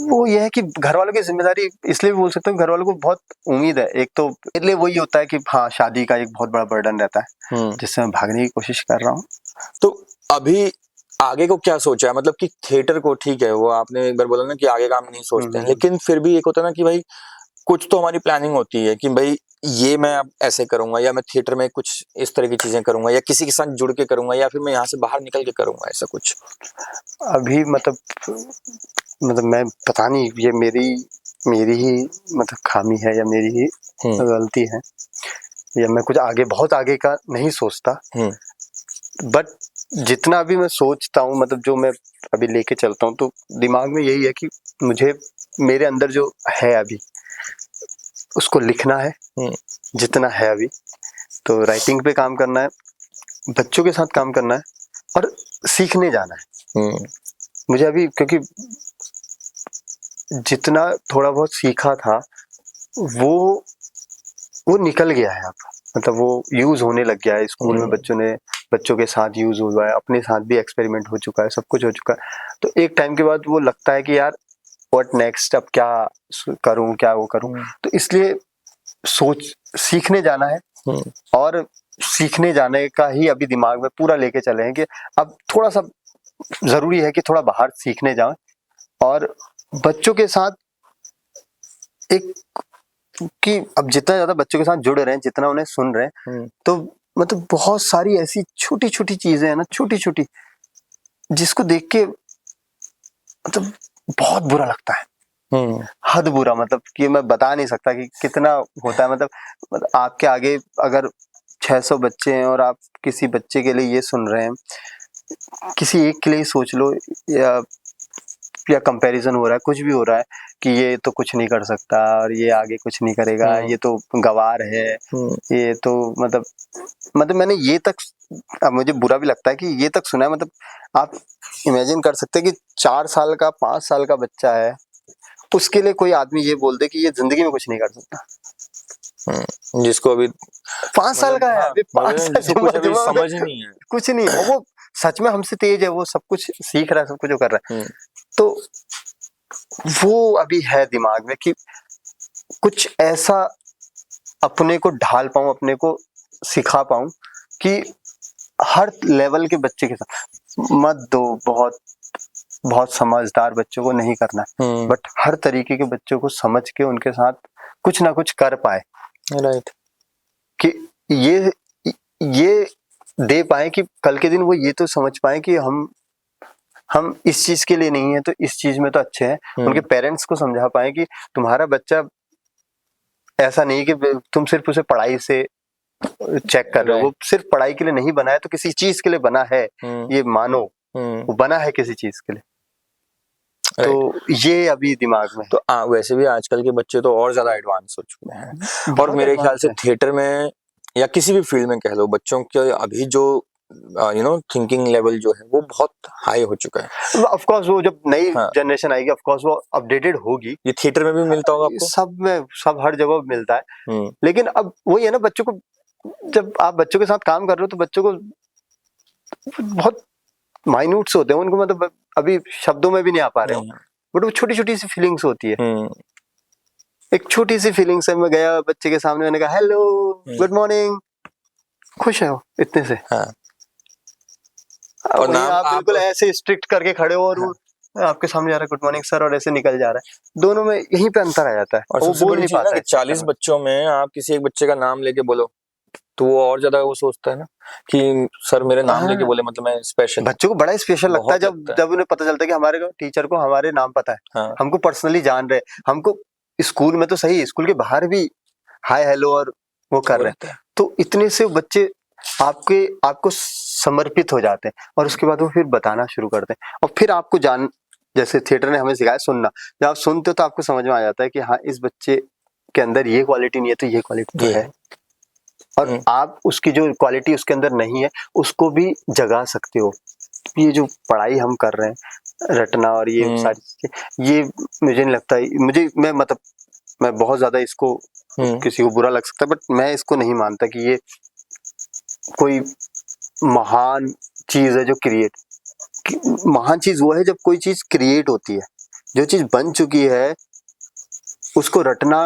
वो ये है कि घर वालों की जिम्मेदारी, इसलिए भी बोल सकता हूँ घर वालों को बहुत उम्मीद है, एक तो इसलिए वही होता है कि हाँ शादी का एक बहुत बड़ा बर्डन रहता है, जिससे मैं भागने की कोशिश कर रहा हूँ। तो अभी आगे को क्या सोचा है, मतलब कि थिएटर को, ठीक है वो आपने एक बार बोला ना कि आगे का हम नहीं सोचते हैं, लेकिन फिर भी एक होता है ना कि भाई कुछ तो हमारी प्लानिंग होती है कि भाई ये मैं अब ऐसे करूंगा, या मैं थिएटर में कुछ इस तरह की चीजें करूंगा, या किसी के साथ जुड़ के करूंगा, या फिर मैं यहाँ से बाहर निकल के करूंगा, ऐसा कुछ अभी मतलब मैं पता नहीं, ये मेरी ही मतलब खामी है या मेरी ही गलती है, या मैं कुछ आगे बहुत आगे का नहीं सोचता, बट जितना अभी मैं सोचता हूँ, मतलब जो मैं अभी लेके चलता हूँ, तो दिमाग में यही है कि मुझे मेरे अंदर जो है अभी उसको लिखना है, जितना है अभी, तो राइटिंग पे काम करना है, बच्चों के साथ काम करना है और सीखने जाना है। मुझे अभी, क्योंकि जितना थोड़ा बहुत सीखा था वो निकल गया है अब, मतलब वो यूज होने लग गया है स्कूल में, बच्चों के साथ यूज हुआ है, अपने साथ भी एक्सपेरिमेंट हो चुका है, सब कुछ हो चुका है। तो एक टाइम के बाद वो लगता है कि यार व्हाट नेक्स्ट, अब क्या करूं, क्या वो करूं, तो इसलिए सीखने जाना है, और सीखने जाने का ही अभी दिमाग में पूरा लेके चले हैं कि अब थोड़ा सा जरूरी है कि थोड़ा बाहर सीखने जाएं, और बच्चों के साथ एक, कि अब जितना ज्यादा बच्चों के साथ जुड़ रहे हैं, जितना उन्हें सुन रहे हैं, तो मतलब बहुत सारी ऐसी छोटी छोटी चीजें हैं ना, छोटी छोटी, जिसको देख के मतलब बहुत बुरा लगता है, हद बुरा, मतलब कि मैं बता नहीं सकता कि कितना होता है। मतलब आपके आगे अगर 600 बच्चे हैं और आप किसी बच्चे के लिए ये सुन रहे हैं, किसी एक के लिए सोच लो, या या कंपैरिजन हो रहा है, कुछ भी हो रहा है कि ये तो कुछ नहीं कर सकता और ये आगे कुछ नहीं करेगा, ये तो गंवार है, ये तो मतलब मैंने ये तक, अब मुझे बुरा भी लगता है कि ये तक सुना है, मतलब आप इमेजिन कर सकते हैं कि 4 साल का 5 साल का बच्चा है, उसके लिए कोई आदमी ये बोल दे कि ये जिंदगी में कुछ नहीं कर सकता, जिसको अभी 5 साल का है, अभी 5 साल समझ ही नहीं है, कुछ नहीं, और वो सच में हमसे तेज है, वो सब कुछ सीख रहा है, सब कुछ जो कर रहा है, तो वो अभी है दिमाग में कि कुछ ऐसा अपने को ढाल पाऊं, अपने को सिखा पाऊं कि हर लेवल के बच्चे के साथ मत दो, बहुत समझदार बच्चों को नहीं करना, बट हर तरीके के बच्चों को समझ के उनके साथ कुछ ना कुछ कर पाए, राइट, कि ये दे पाए कि कल के दिन वो ये तो समझ पाए कि हम इस चीज के लिए नहीं है तो इस चीज में तो अच्छे हैं। उनके पेरेंट्स को समझा पाए कि तुम्हारा बच्चा ऐसा नहीं कि तुम सिर्फ उसे पढ़ाई से चेक कर रहे हो, वो सिर्फ पढ़ाई के लिए नहीं बना है, तो किसी चीज के लिए बना है, ये मानो वो बना है किसी चीज के लिए, तो ये अभी दिमाग में। तो वैसे भी आजकल के बच्चे तो और ज्यादा एडवांस हो चुके हैं, और मेरे ख्याल से थिएटर में या किसी भी फील्ड में कह लो, बच्चों के अभी जो थिंकिंग लेवल जो है वो बहुत हाई हो चुका है। ऑफ कोर्स वो जब नई जनरेशन आएगी, ऑफ कोर्स वो अपडेटेड होगी। ये थिएटर में भी मिलता होगा आपको? सब में, सब हर जगह मिलता है, लेकिन अब वही है ना, बच्चों को जब आप बच्चों के साथ काम कर रहे हो तो बच्चों को बहुत माइन्यूट्स होते हैं, उनको मतलब अभी शब्दों में भी नहीं आ पा रहे हो, बट वो छोटी छोटी सी फीलिंग्स होती है। एक छोटी सी फीलिंग से मैं गया बच्चे के सामने, मैंने कहा हेलो, गुड मॉर्निंग, खुश है वो इतने से। और नाम आप बिल्कुल ऐसे स्ट्रिक्ट करके खड़े हो और वो आपके सामने जा रहा है गुड मॉर्निंग सर, और ऐसे निकल जा रहा है, दोनों में यहीं पे अंतर आ जाता है। और वो बोल नहीं पाता है। 40 बच्चों में आप किसी एक बच्चे का नाम लेके बोलो तो वो और ज्यादा वो सोचता है ना कि सर मेरे नाम लेके बोले, मतलब मैं स्पेशल। बच्चों को बड़ा स्पेशल लगता है जब उन्हें पता चलता है कि हमारे टीचर को हमारे नाम पता है, हमको पर्सनली जान रहे, हमको स्कूल में तो सही, स्कूल के बाहर भी हाय हेलो और वो कर रहे हैं, तो इतने से बच्चे आपको समर्पित हो जाते हैं, और उसके बाद वो फिर बताना शुरू करते हैं, और फिर आपको जैसे थिएटर ने हमें सिखाया सुनना, जब आप सुनते हो तो आपको समझ में आ जाता है कि हाँ इस बच्चे के अंदर ये क्वालिटी नहीं है तो ये क्वालिटी तो है, और आप उसकी जो क्वालिटी उसके अंदर नहीं है उसको भी जगा सकते हो। ये जो पढ़ाई हम कर रहे हैं, रटना और ये सारी चीजें, ये मुझे नहीं लगता, मैं बहुत ज्यादा इसको किसी को बुरा लग सकता है, बट मैं इसको नहीं मानता कि ये कोई महान चीज है जो महान चीज वो है जब कोई चीज क्रिएट होती है, जो चीज बन चुकी है उसको रटना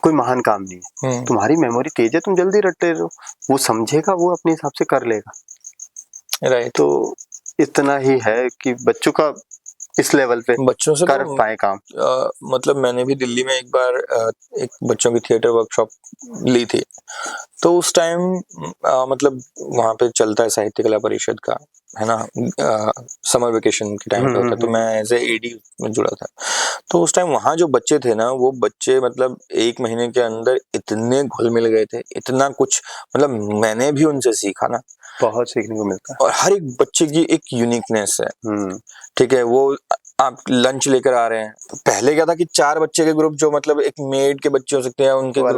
कोई महान काम नहीं है। तुम्हारी मेमोरी तेज है, तुम जल्दी रटते हो, वो समझेगा, वो अपने हिसाब से कर लेगा, राइट। तो इतना ही है कि बच्चों का इस लेवल पे बच्चों से कर पाए काम। मतलब मैंने भी दिल्ली में एक बार एक बच्चों की थिएटर वर्कशॉप ली थी, तो उस टाइम मतलब वहाँ पे चलता है साहित्य कला परिषद का, है ना, समर वेकेशन के टाइम पे होता है, तो मैं एज ए एडी में जुड़ा था। तो उस टाइम वहाँ जो बच्चे थे ना, वो बच्चे मतलब 1 महीने के अंदर इतने घुल मिल गए थे, इतना कुछ, मतलब मैंने भी उनसे सीखा ना, बहुत सीखने को मिलता है, और हर एक बच्चे की एक यूनिकनेस है। ठीक है, वो आप लंच लेकर आ रहे हैं, तो पहले क्या था कि 4 बच्चे के ग्रुप, जो मतलब एक मेड के बच्चे हो सकते हैं उनके वो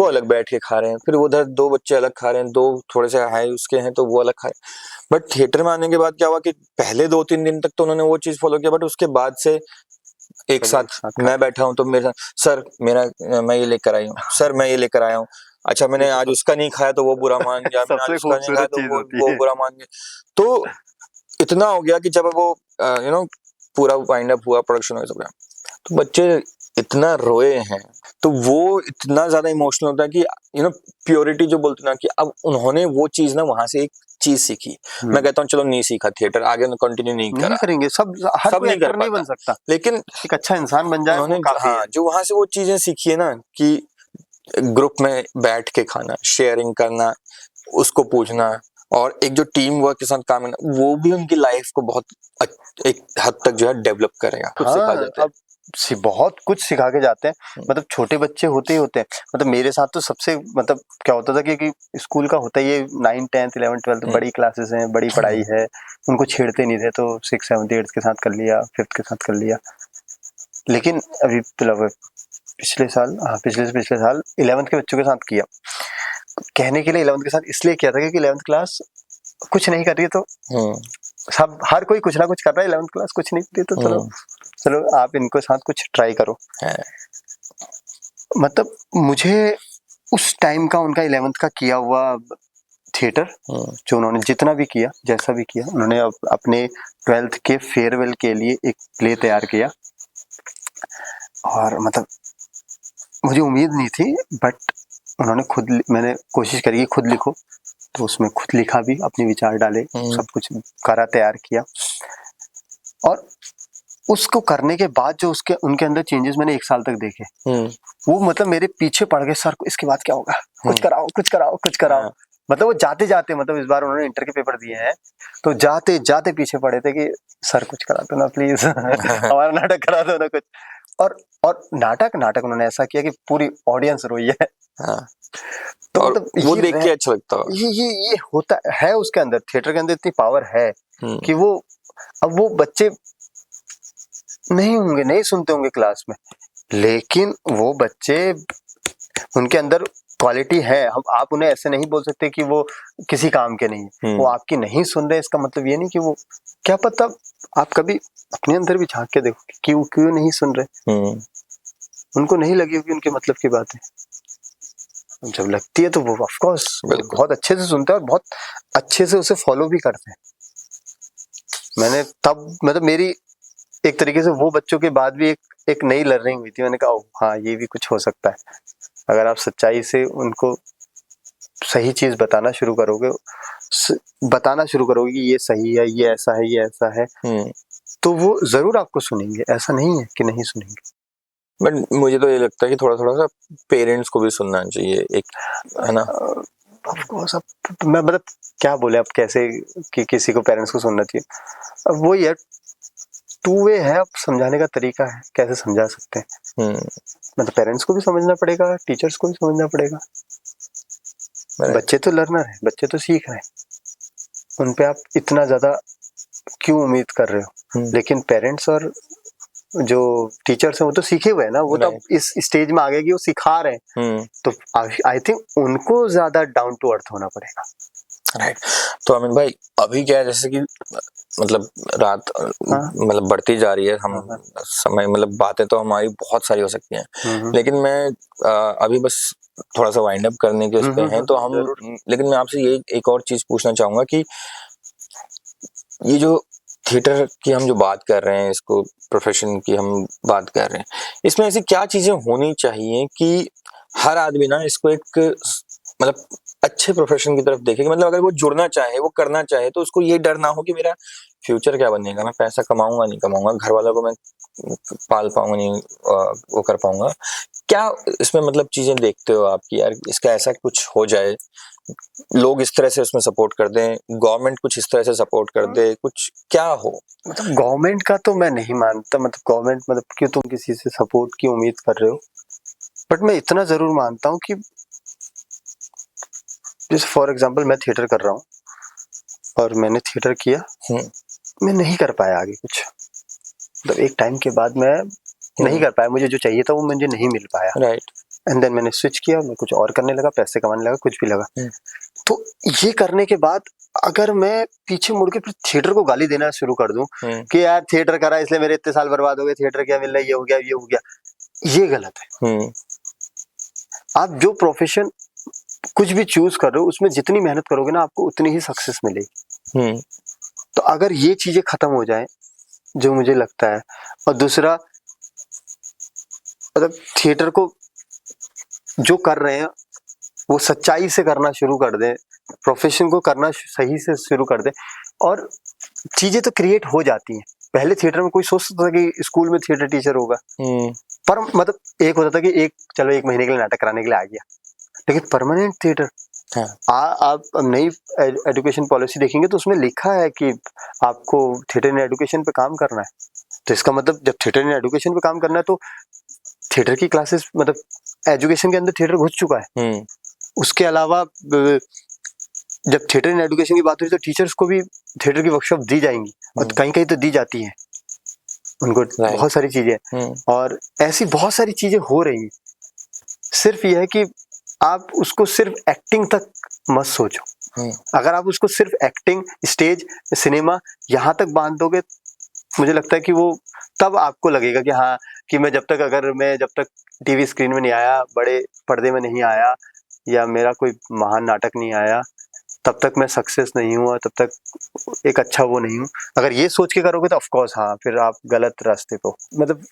अलग बैठ के खा रहे हैं, फिर उधर 2 बच्चे अलग खा रहे हैं, 2 थोड़े से हाई उसके हैं तो वो अलग खा रहे हैं। बट थिएटर में आने के बाद क्या हुआ कि पहले 2-3 दिन तक तो उन्होंने वो चीज फॉलो किया, बट उसके बाद से एक साथ मैं बैठा हूँ तो मेरे साथ सर मैं ये लेकर आई हूँ, सर मैं ये लेकर आया हूँ, अच्छा मैंने आज उसका नहीं खाया तो वो बुरा मान गया, मैंने आज उसका नहीं खाया तो वो बुरा मान गया। तो इतना हो गया कि जब वो पूरा वाइंड अप हुआ, प्रोडक्शन हो गया, तो बच्चे इतना रोए हैं, तो वो इतना ज्यादा इमोशनल होता है कि प्योरिटी जो बोलते ना, कि अब उन्होंने वो चीज ना वहां से एक चीज सीखी। मैं कहता हूँ चलो नहीं सीखा थिएटर, आगे कंटिन्यू नहीं करेंगे, सब नहीं बन सकता, लेकिन एक अच्छा इंसान बन जाए उन्होंने, हाँ, जो वहां से वो चीजें सीखी है ना, कि ग्रुप में बैठ के खाना, शेयरिंग करना, उसको पूछना, और एक जो टीम वर्क के साथ काम करना, वो भी उनकी लाइफ को बहुत एक हद तक जो है डेवलप करेगा, कुछ सिखा जाता है। बहुत कुछ सिखा के जाते हैं। मतलब छोटे बच्चे होते ही होते हैं। मतलब मेरे साथ तो सबसे मतलब क्या होता था कि स्कूल का होता ही 9, 10, 11, 12 बड़ी क्लासेस हैं, बड़ी पढ़ाई है, उनको छेड़ते नहीं थे, तो 6, 7, 8 के साथ कर लिया, 5th के साथ कर लिया। लेकिन अभी पिछले साल 11th के बच्चों के साथ किया। कहने के लिए 11th के साथ इसलिए किया था क्योंकि 11th क्लास कुछ नहीं कर रही है, तो सब हर कोई कुछ ना कुछ कर रहा है। 11th क्लास कुछ नहीं कर रही, तो चलो आप इनको साथ कुछ ट्राई करो। मतलब मुझे उस टाइम का उनका 11th का किया हुआ थिएटर, जो उन्होंने जितना भी किया, जैसा भी किया, उन्होंने अपने 12th के फेयरवेल के लिए एक प्ले तैयार किया। और मतलब मुझे उम्मीद नहीं थी, बट उन्होंने मैंने कोशिश करी कि खुद लिखो, तो उसमें खुद लिखा भी, अपने विचार डाले, सब कुछ करा, तैयार किया। और उसको करने के बाद जो उनके अंदर चेंजेस मैंने 1 साल तक देखे, वो मतलब मेरे पीछे पड़ गए, सर इसके बाद क्या होगा, कुछ कराओ कुछ कराओ कुछ कराओ। मतलब वो जाते जाते, मतलब इस बार उन्होंने इंटर के पेपर दिए हैं, तो जाते जाते पीछे पड़े थे कि सर कुछ करा दो ना प्लीज हमारा नाटक करा दो ना कुछ। और नाटक उन्होंने ऐसा किया कि पूरी ऑडियंस रोई है। तो मतलब वो देख के अच्छा लगता है। ये होता है उसके अंदर, थिएटर के अंदर इतनी पावर है कि वो, अब वो बच्चे नहीं होंगे, नहीं सुनते होंगे क्लास में, लेकिन वो बच्चे, उनके अंदर क्वालिटी है। आप उन्हें ऐसे नहीं बोल सकते कि वो किसी काम के नहीं। वो आपकी नहीं सुन रहे, इसका मतलब ये नहीं कि वो, क्या पता आप कभी अपने अंदर भी झांक के देखो कि वो क्यों नहीं सुन रहे। उनको नहीं लगी होगी उनके मतलब की बातें, जब लगती है तो वो ऑफ कोर्स बहुत अच्छे से सुनते हैं और बहुत अच्छे से उसे फॉलो भी करते हैं। मैंने तब, मतलब मेरी एक तरीके से वो बच्चों के बाद भी एक नई लर्निंग हुई थी। मैंने कहा हाँ, ये भी कुछ हो सकता है। अगर आप सच्चाई से उनको सही चीज बताना शुरू करोगे कि ये सही है, ये ऐसा है, ये ऐसा है, तो वो जरूर आपको सुनेंगे। ऐसा नहीं है कि नहीं सुनेंगे। बट मुझे तो ये लगता है कि थोड़ा सा पेरेंट्स को भी सुनना चाहिए, एक, है ना। ऑफकोर्स, अब मैं मतलब क्या बोले, अब कैसे कि किसी को पेरेंट्स को सुनना चाहिए, अब वही है, 2 वे है। अब समझाने का तरीका है, कैसे समझा सकते हैं। मतलब पेरेंट्स को भी समझना पड़ेगा, टीचर्स को भी समझना पड़ेगा। बच्चे तो लर्नर है, बच्चे तो सीख रहे हैं, उन पे आप इतना ज्यादा क्यों उम्मीद कर रहे हो। लेकिन पेरेंट्स और जो टीचर्स हैं वो तो सीखे हुए हैं ना, वो तो इस स्टेज में आ गए कि वो सिखा रहे हैं। तो आई थिंक उनको ज्यादा डाउन टू अर्थ होना पड़ेगा। राइट। तो अमित भाई, अभी क्या है, जैसे कि मतलब रात मतलब बढ़ती जा रही है, हम समय, मतलब बातें तो हमारी बहुत सारी हो सकती हैं, लेकिन मैं अभी बस थोड़ा सा वाइंड अप करने के उस पे हैं, तो हम, लेकिन मैं आपसे ये एक और चीज पूछना चाहूंगा कि ये जो थिएटर की हम जो बात कर रहे हैं, इसको प्रोफेशन की हम बात कर रहे हैं, इसमें ऐसी क्या चीजें होनी चाहिए कि हर आदमी ना इसको एक मतलब अच्छे प्रोफेशन की तरफ देखे। मतलब अगर वो जुड़ना चाहे, वो करना चाहे, तो उसको ये डर ना हो कि मेरा फ्यूचर क्या बनेगा, मैं पैसा कमाऊंगा नहीं कमाऊंगा, घर वालों को मैं पाल पाऊंगा नहीं, वो कर पाऊंगा। क्या इसमें मतलब चीजें देखते हो आप कि यार इसका ऐसा कुछ हो जाए, लोग इस तरह से उसमें सपोर्ट कर दें, गवर्नमेंट कुछ इस तरह से सपोर्ट कर दे, कुछ क्या हो? मतलब गवर्नमेंट का तो मैं नहीं मानता। मतलब गवर्नमेंट, मतलब क्यों तुम किसी से सपोर्ट की उम्मीद कर रहे हो। बट मैं इतना जरूर मानता हूँ कि जैसे फॉर एग्जांपल मैं थिएटर कर रहा हूँ और मैंने थिएटर किया, मैं नहीं कर पाया आगे कुछ। मतलब एक टाइम के बाद मैं नहीं कर पाया, मुझे जो चाहिए था वो मुझे नहीं मिल पाया। राइट। एंड देन मैंने स्विच किया, मैं कुछ और करने लगा, पैसे कमाने लगा, कुछ भी लगा। तो ये करने के बाद अगर मैं पीछे मुड़ के फिर थिएटर को गाली देना शुरू कर दूं कि यार थिएटर करा इसलिए मेरे इतने साल बर्बाद हो गए, थिएटर क्या मिल रहा है, ये हो गया, ये हो गया, ये गलत है। आप जो प्रोफेशन कुछ भी चूज कर रहे हो, उसमें जितनी मेहनत करोगे ना, आपको उतनी ही सक्सेस मिलेगी। तो अगर ये चीजें खत्म हो जाए, जो मुझे लगता है, और दूसरा मतलब थिएटर को जो कर रहे हैं वो सच्चाई से करना शुरू कर दें, प्रोफेशन को करना सही से शुरू कर दें, और चीजें तो क्रिएट हो जाती हैं। पहले थिएटर में कोई सोच सकता था कि स्कूल में थिएटर टीचर होगा, पर मतलब एक होता था कि चलो 1 महीने के लिए नाटक कराने के लिए आ गया, लेकिन परमानेंट थिएटर, आप नई एजुकेशन पॉलिसी देखेंगे तो उसमें लिखा है कि आपको थिएटर इन एजुकेशन पे काम करना है। तो इसका मतलब जब थिएटर इन एजुकेशन पे काम करना है तो थिएटर की क्लासेस, मतलब एजुकेशन के अंदर थिएटर घुस चुका है। उसके अलावा जब थिएटर इन एजुकेशन की बात हुई तो टीचर्स को भी थिएटर की वर्कशॉप दी जाएंगी, और कहीं कहीं तो दी जाती है उनको बहुत सारी चीजें, और ऐसी बहुत सारी चीजें हो रही हैं। सिर्फ ये है कि आप उसको सिर्फ एक्टिंग तक मत सोचो। अगर आप उसको सिर्फ एक्टिंग, स्टेज, सिनेमा यहाँ तक बांध दोगे, मुझे लगता है कि वो तब आपको लगेगा कि हाँ, कि मैं जब तक टीवी स्क्रीन में नहीं आया, बड़े पर्दे में नहीं आया, या मेरा कोई महान नाटक नहीं आया, तब तक मैं सक्सेस नहीं हुआ, तब तक एक अच्छा वो नहीं हूँ। अगर ये सोच के करोगे तो ऑफ कोर्स हाँ, फिर आप गलत रास्ते को, मतलब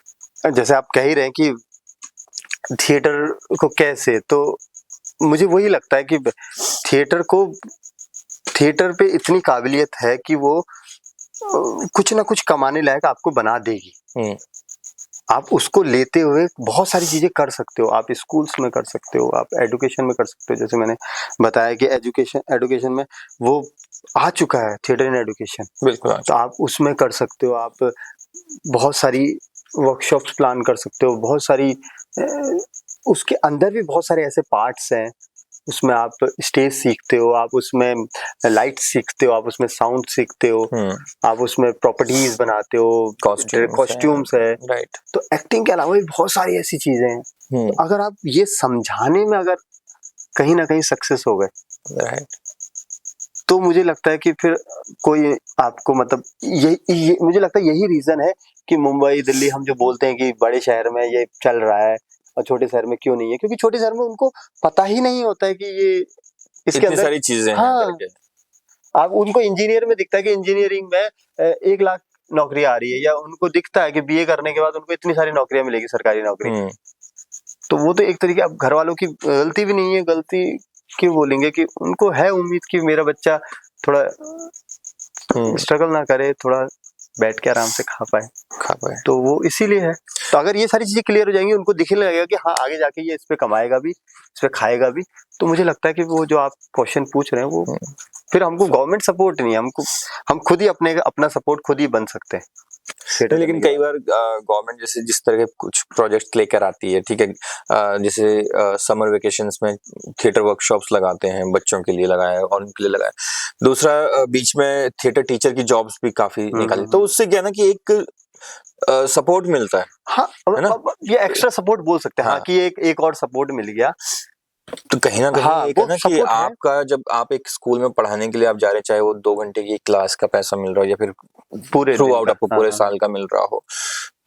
जैसे आप कह ही रहे हैं कि थिएटर को कैसे, तो मुझे वही लगता है कि थिएटर पे इतनी काबिलियत है कि वो कुछ ना कुछ कमाने लायक आपको बना देगी। आप उसको लेते हुए बहुत सारी चीजें कर सकते हो। आप स्कूल्स में कर सकते हो, आप एजुकेशन में कर सकते हो। जैसे मैंने बताया कि एजुकेशन में वो आ चुका है, थिएटर इन एजुकेशन, बिल्कुल। तो आप उसमें कर सकते हो। आप बहुत सारी वर्कशॉप्स प्लान कर सकते हो, बहुत सारी उसके अंदर भी बहुत सारे ऐसे पार्ट्स हैं। उसमें आप स्टेज सीखते हो, आप उसमें लाइट सीखते हो, आप उसमें साउंड सीखते हो, आप उसमें प्रॉपर्टीज बनाते हो, कॉस्ट्यूम्स है, राइट। तो एक्टिंग के अलावा भी बहुत सारी ऐसी चीजें हैं। तो अगर आप ये समझाने में अगर कहीं ना कहीं सक्सेस हो गए, राइट, तो मुझे लगता है कि फिर कोई आपको, मतलब ये मुझे लगता है यही रीजन है कि मुंबई, दिल्ली, हम जो बोलते हैं कि बड़े शहर में ये चल रहा है और छोटे शहर में क्यों नहीं है, क्योंकि छोटे शहर में उनको पता ही नहीं होता है कि ये इसके अंदर सारी चीजें हाँ, हैं। आप उनको इंजीनियर में दिखता है कि इंजीनियरिंग में 1 लाख नौकरी आ रही है, या उनको दिखता है कि बीए करने के बाद उनको इतनी सारी नौकरियां मिलेगी, सरकारी नौकरी। तो वो तो एक तरीके, अब घर वालों की गलती भी नहीं है, गलती क्यों बोलेंगे, कि उनको है उम्मीद कि मेरा बच्चा थोड़ा स्ट्रगल ना करे, थोड़ा बैठ के आराम से खा पाए, तो वो इसीलिए है। तो अगर ये सारी चीजें क्लियर हो जाएंगी, उनको दिखने लगेगा कि हाँ, आगे जाके ये इस पे कमाएगा भी, इस पे खाएगा भी, तो मुझे लगता है कि वो जो आप क्वेश्चन पूछ रहे हैं, वो फिर हमको गवर्नमेंट सपोर्ट नहीं है, हम खुद ही अपना सपोर्ट खुद ही बन सकते हैं। लेकिन कई बार गवर्नमेंट जैसे जिस तरह के कुछ प्रोजेक्ट लेकर आती है, ठीक है, जैसे समर वेकेशंस में थिएटर वर्कशॉप्स लगाते हैं, बच्चों के लिए लगाया और उनके लिए लगाया। दूसरा बीच में थिएटर टीचर की जॉब्स भी काफी निकाली, तो उससे क्या ना कि एक सपोर्ट मिलता है। हाँ, अब ये एक्स्ट्रा सपोर्ट बोल सकते हैं, हाँ, कि एक और सपोर्ट मिल गया। तो कहीं ना कहीं हाँ, एक है ना कि आपका, जब आप एक स्कूल में पढ़ाने के लिए आप जा रहे हैं, चाहे वो 2 घंटे की क्लास का पैसा मिल रहा हो या फिर पूरे थ्रू आउट आपको पूरे साल का मिल रहा हो,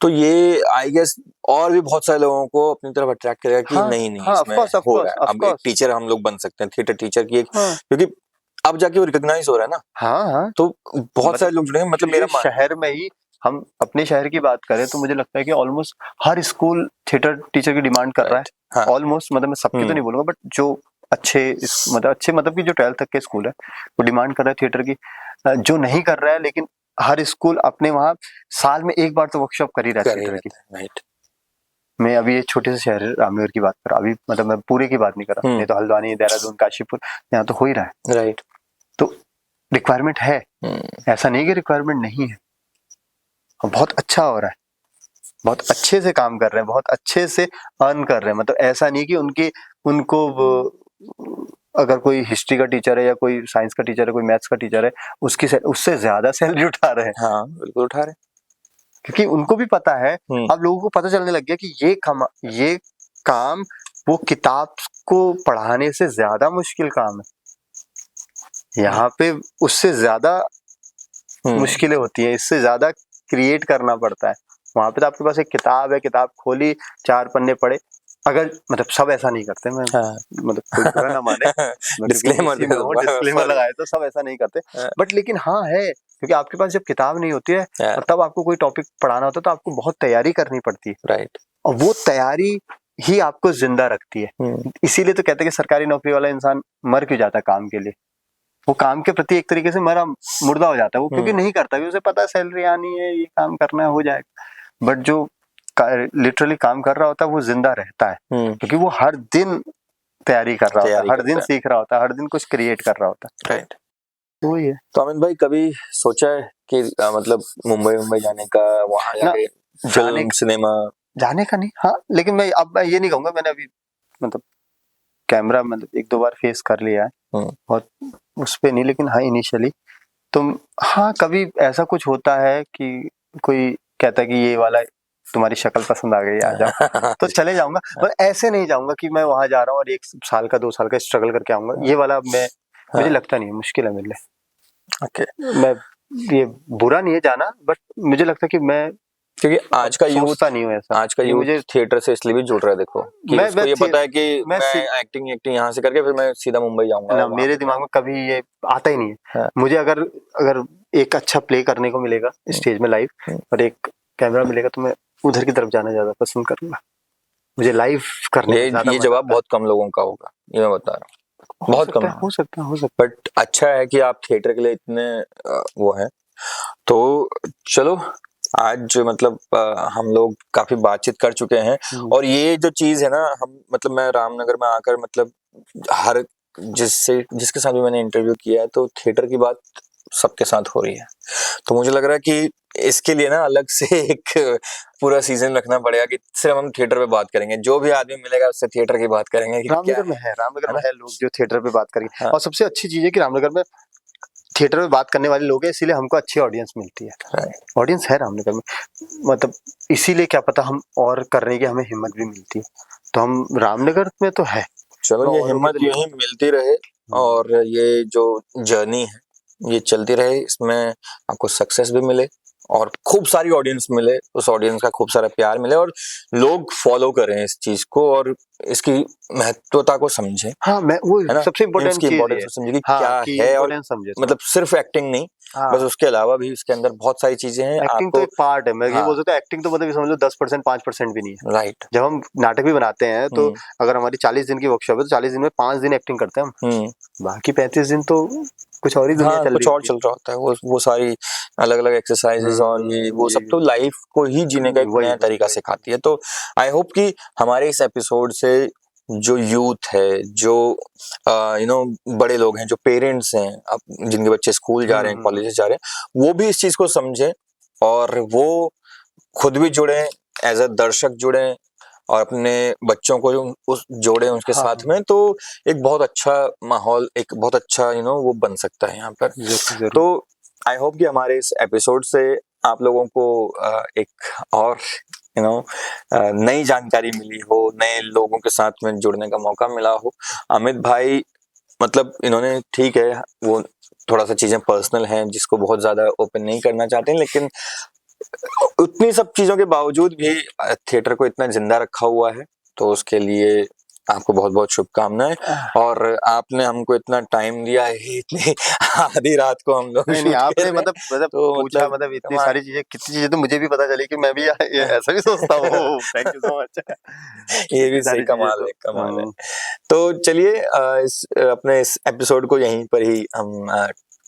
तो ये आई गेस और भी बहुत सारे लोगों को अपनी तरफ अट्रैक्ट करेगा कि नहीं इसमें हो रहा है। अब एक टीचर हम लोग बन सकते हैं, थिएटर टीचर की एक, क्योंकि अब जाके वो रिकॉग्नाइज हो रहा है ना। हाँ, तो बहुत सारे लोग जुड़ेंगे। मतलब मेरा शहर में ही, हम अपने शहर की बात करें तो मुझे लगता है कि ऑलमोस्ट हर स्कूल थिएटर टीचर की डिमांड कर रहा है। ऑलमोस्ट, मतलब मैं सबकी तो नहीं बोलूंगा, बट जो अच्छे मतलब कि जो 12th तक के स्कूल है वो डिमांड कर रहा है थिएटर की। जो नहीं कर रहा है, लेकिन हर स्कूल अपने वहाँ साल में एक बार तो वर्कशॉप कर ही रहा है थिएटर की। राइट। मैं अभी एक छोटे से शहर रामनगर की बात कर रहा हूँ, अभी मतलब मैं पूरे की बात नहीं कर रहा, नहीं तो हल्द्वानी, देहरादून, काशीपुर, यहाँ तो हो ही रहा है। राइट। तो रिक्वायरमेंट है, ऐसा नहीं कि रिक्वायरमेंट नहीं है, बहुत अच्छा हो रहा है, बहुत अच्छे से काम कर रहे हैं, बहुत अच्छे से अर्न कर रहे हैं। मतलब ऐसा नहीं कि उनको अगर कोई हिस्ट्री का टीचर है या कोई साइंस का टीचर है, कोई मैथ्स का टीचर है, उससे ज्यादा सैलरी उठा रहे हैं। हाँ, बिल्कुल उठा रहे हैं, क्योंकि उनको भी पता है, अब लोगों को पता चलने लग गया कि ये काम वो किताब को पढ़ाने से ज्यादा मुश्किल काम है। यहाँ पे उससे ज्यादा मुश्किलें होती हैं, इससे ज्यादा क्रिएट करना पड़ता है। वहां पे तो आपके पास एक किताब है, किताब खोली, 4 पन्ने पढ़े। अगर मतलब सब ऐसा नहीं करते, मैं मतलब कोई बुरा ना माने, डिस्क्लेमर लगाए तो सब ऐसा नहीं करते, बट लेकिन हाँ है, क्योंकि आपके पास जब किताब नहीं होती है और तब आपको कोई टॉपिक पढ़ाना होता है, तो आपको बहुत तैयारी करनी पड़ती है। राइट। और वो तैयारी ही आपको जिंदा रखती है। इसीलिए तो कहते हैं कि सरकारी नौकरी वाला इंसान मर क्यों जाता है काम के लिए। वो काम के प्रति एक तरीके से मुर्दा हो जाता है वो, क्योंकि नहीं करता, क्योंकि उसे पता है सैलरी आनी है, ये काम करना है, हो जाएगा। बट जो लिटरली काम कर रहा होता है वो जिंदा रहता है, क्योंकि वो हर दिन तैयारी कर रहा होता है, हर दिन सीख रहा होता है, हर दिन कुछ क्रिएट कर रहा होता है। राइट। तो वही है। तो अमित भाई, कभी सोचा है कि मतलब मुंबई जाने का, वहां जाके फिल्म सिनेमा जाने का नहीं, हाँ, लेकिन मैं ये नहीं कहूंगा, मैंने अभी मतलब कैमरा मतलब 1-2 बार फेस कर लिया है, बहुत उस पे नहीं, लेकिन हाँ इनिशियली तुम, हाँ कभी ऐसा कुछ होता है कि कोई कहता है कि ये वाला तुम्हारी शक्ल पसंद आ गई, आ जाओ, तो चले जाऊंगा, पर ऐसे नहीं जाऊंगा कि मैं वहां जा रहा हूँ और 1 साल का 2 साल का स्ट्रगल करके आऊंगा, ये वाला मुझे लगता नहीं है, मुश्किल है मेरे लिए। ओके, मैं, ये बुरा नहीं है जाना, बट मुझे लगता है कि मैं, क्योंकि आज का यूथ नहीं हूँ ऐसा, आज का यूथ मुझे थिएटर से इसलिए भी जुड़ रहा है, देखो कि उसको ये पता है कि मैं एक्टिंग यहाँ से करके फिर मैं सीधा मुंबई जाऊंगा ना, मेरे दिमाग में कभी ये आता ही नहीं है। मुझे अगर एक अच्छा प्ले करने को मिलेगा स्टेज में लाइव और एक कैमरा मिलेगा तो मैं उधर की तरफ जाना ज्यादा पसंद करूंगा, मुझे लाइव करने ये जवाब बहुत कम लोगों का होगा, ये मैं बता रहा हूँ, बहुत कम हो सकता है, बट अच्छा है कि आप थिएटर के लिए इतने वो है। तो चलो, आज मतलब हम लोग काफी बातचीत कर चुके हैं, और ये जो चीज है ना, हम मतलब मैं रामनगर में आकर मतलब हर जिसके साथ भी मैंने इंटरव्यू किया है, तो थिएटर की बात सबके साथ हो रही है। तो मुझे लग रहा है कि इसके लिए ना अलग से एक पूरा सीजन रखना पड़ेगा कि सिर्फ हम थिएटर पे बात करेंगे, जो भी आदमी मिलेगा उससे थिएटर की बात करेंगे कि रामनगर में है लोग जो थिएटर पे बात करेंगे। और सबसे अच्छी चीज है कि रामनगर में थिएटर में बात करने वाले लोग हैं, इसीलिए हमको अच्छी ऑडियंस मिलती है, ऑडियंस है रामनगर में, मतलब इसीलिए क्या पता हम और करने की हमें हिम्मत भी मिलती है, तो हम रामनगर में तो है। चलो, ये हिम्मत यही मिलती रहे, और ये जो जर्नी है ये चलती रहे, इसमें आपको सक्सेस भी मिले और खूब सारी ऑडियंस मिले, उस ऑडियंस का खूब सारा प्यार मिले, और लोग फॉलो करें इस चीज को और इसकी महत्वता को समझें। हाँ, मैं वो सबसे इम्पोर्टेंट चीज है, समझे कि क्या है, और मतलब सिर्फ एक्टिंग नहीं, बस उसके अलावा भी इसके अंदर बहुत सारी चीजें हैं। एक्टिंग तो एक पार्ट है, मैं ये बोल सकता हूँ, एक्टिंग तो मतलब समझ लो 10% 5% भी नहीं है। राइट, जब हम नाटक भी बनाते हैं तो अगर हमारी 40 दिन की वर्कशॉप है तो 40 दिन में 5 दिन एक्टिंग करते हैं हम, बाकी 35 दिन तो कुछ और ही दुनिया चल रही है, चल रहा होता है, वो सारी अलग अलग एक्सरसाइजेस और ये वो सब तो लाइफ को ही जीने का एक नया तरीका सिखाती है। तो आई होप कि हमारे इस एपिसोड से जो यूथ है, जो बड़े लोग हैं, जो पेरेंट्स हैं, अब जिनके बच्चे स्कूल जा रहे हैं, कॉलेज जा रहे हैं, वो भी इस चीज को समझे और वो खुद भी जुड़े, एज अ दर्शक जुड़े और अपने बच्चों को उस जोड़े उसके साथ में, तो एक बहुत अच्छा माहौल, एक बहुत अच्छा वो बन सकता है यहाँ पर। तो आई होप कि हमारे इस एपिसोड से आप लोगों को एक और नई जानकारी मिली हो, नए लोगों के साथ में जुड़ने का मौका मिला हो। अमित भाई मतलब इन्होंने, ठीक है वो थोड़ा सा चीजें पर्सनल हैं जिसको बहुत ज्यादा ओपन नहीं करना चाहते, लेकिन उतनी सब चीजों के बावजूद भी थिएटर को इतना जिंदा रखा हुआ है, तो उसके लिए आपको बहुत बहुत शुभकामनाएं। और आपने हमको इतना टाइम दिया है, इतनी आधी रात को हम लोग नहीं, आपने मतलब पूछा, मतलब इतनी सारी चीजें, कितनी चीजें तो मुझे भी पता चली कि मैं भी ऐसा भी सोचता हूँ। Thank you so much. ये भी सही कमाल है। तो चलिए अपने इस एपिसोड को यहीं पर ही हम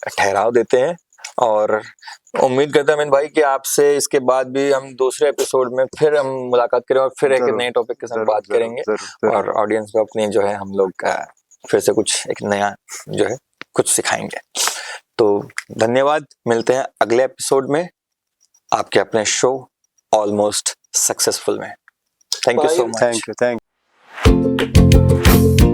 ठहराव देते हैं, और उम्मीद करता हूं अमित भाई कि आपसे इसके बाद भी हम दूसरे एपिसोड में फिर हम मुलाकात करें और फिर एक नए टॉपिक के साथ बात करेंगे, और ऑडियंस को अपनी जो है हम लोग फिर से कुछ एक नया जो है कुछ सिखाएंगे। तो धन्यवाद, मिलते हैं अगले एपिसोड में आपके अपने शो ऑलमोस्ट सक्सेसफुल में। Thank you so much. Thank you.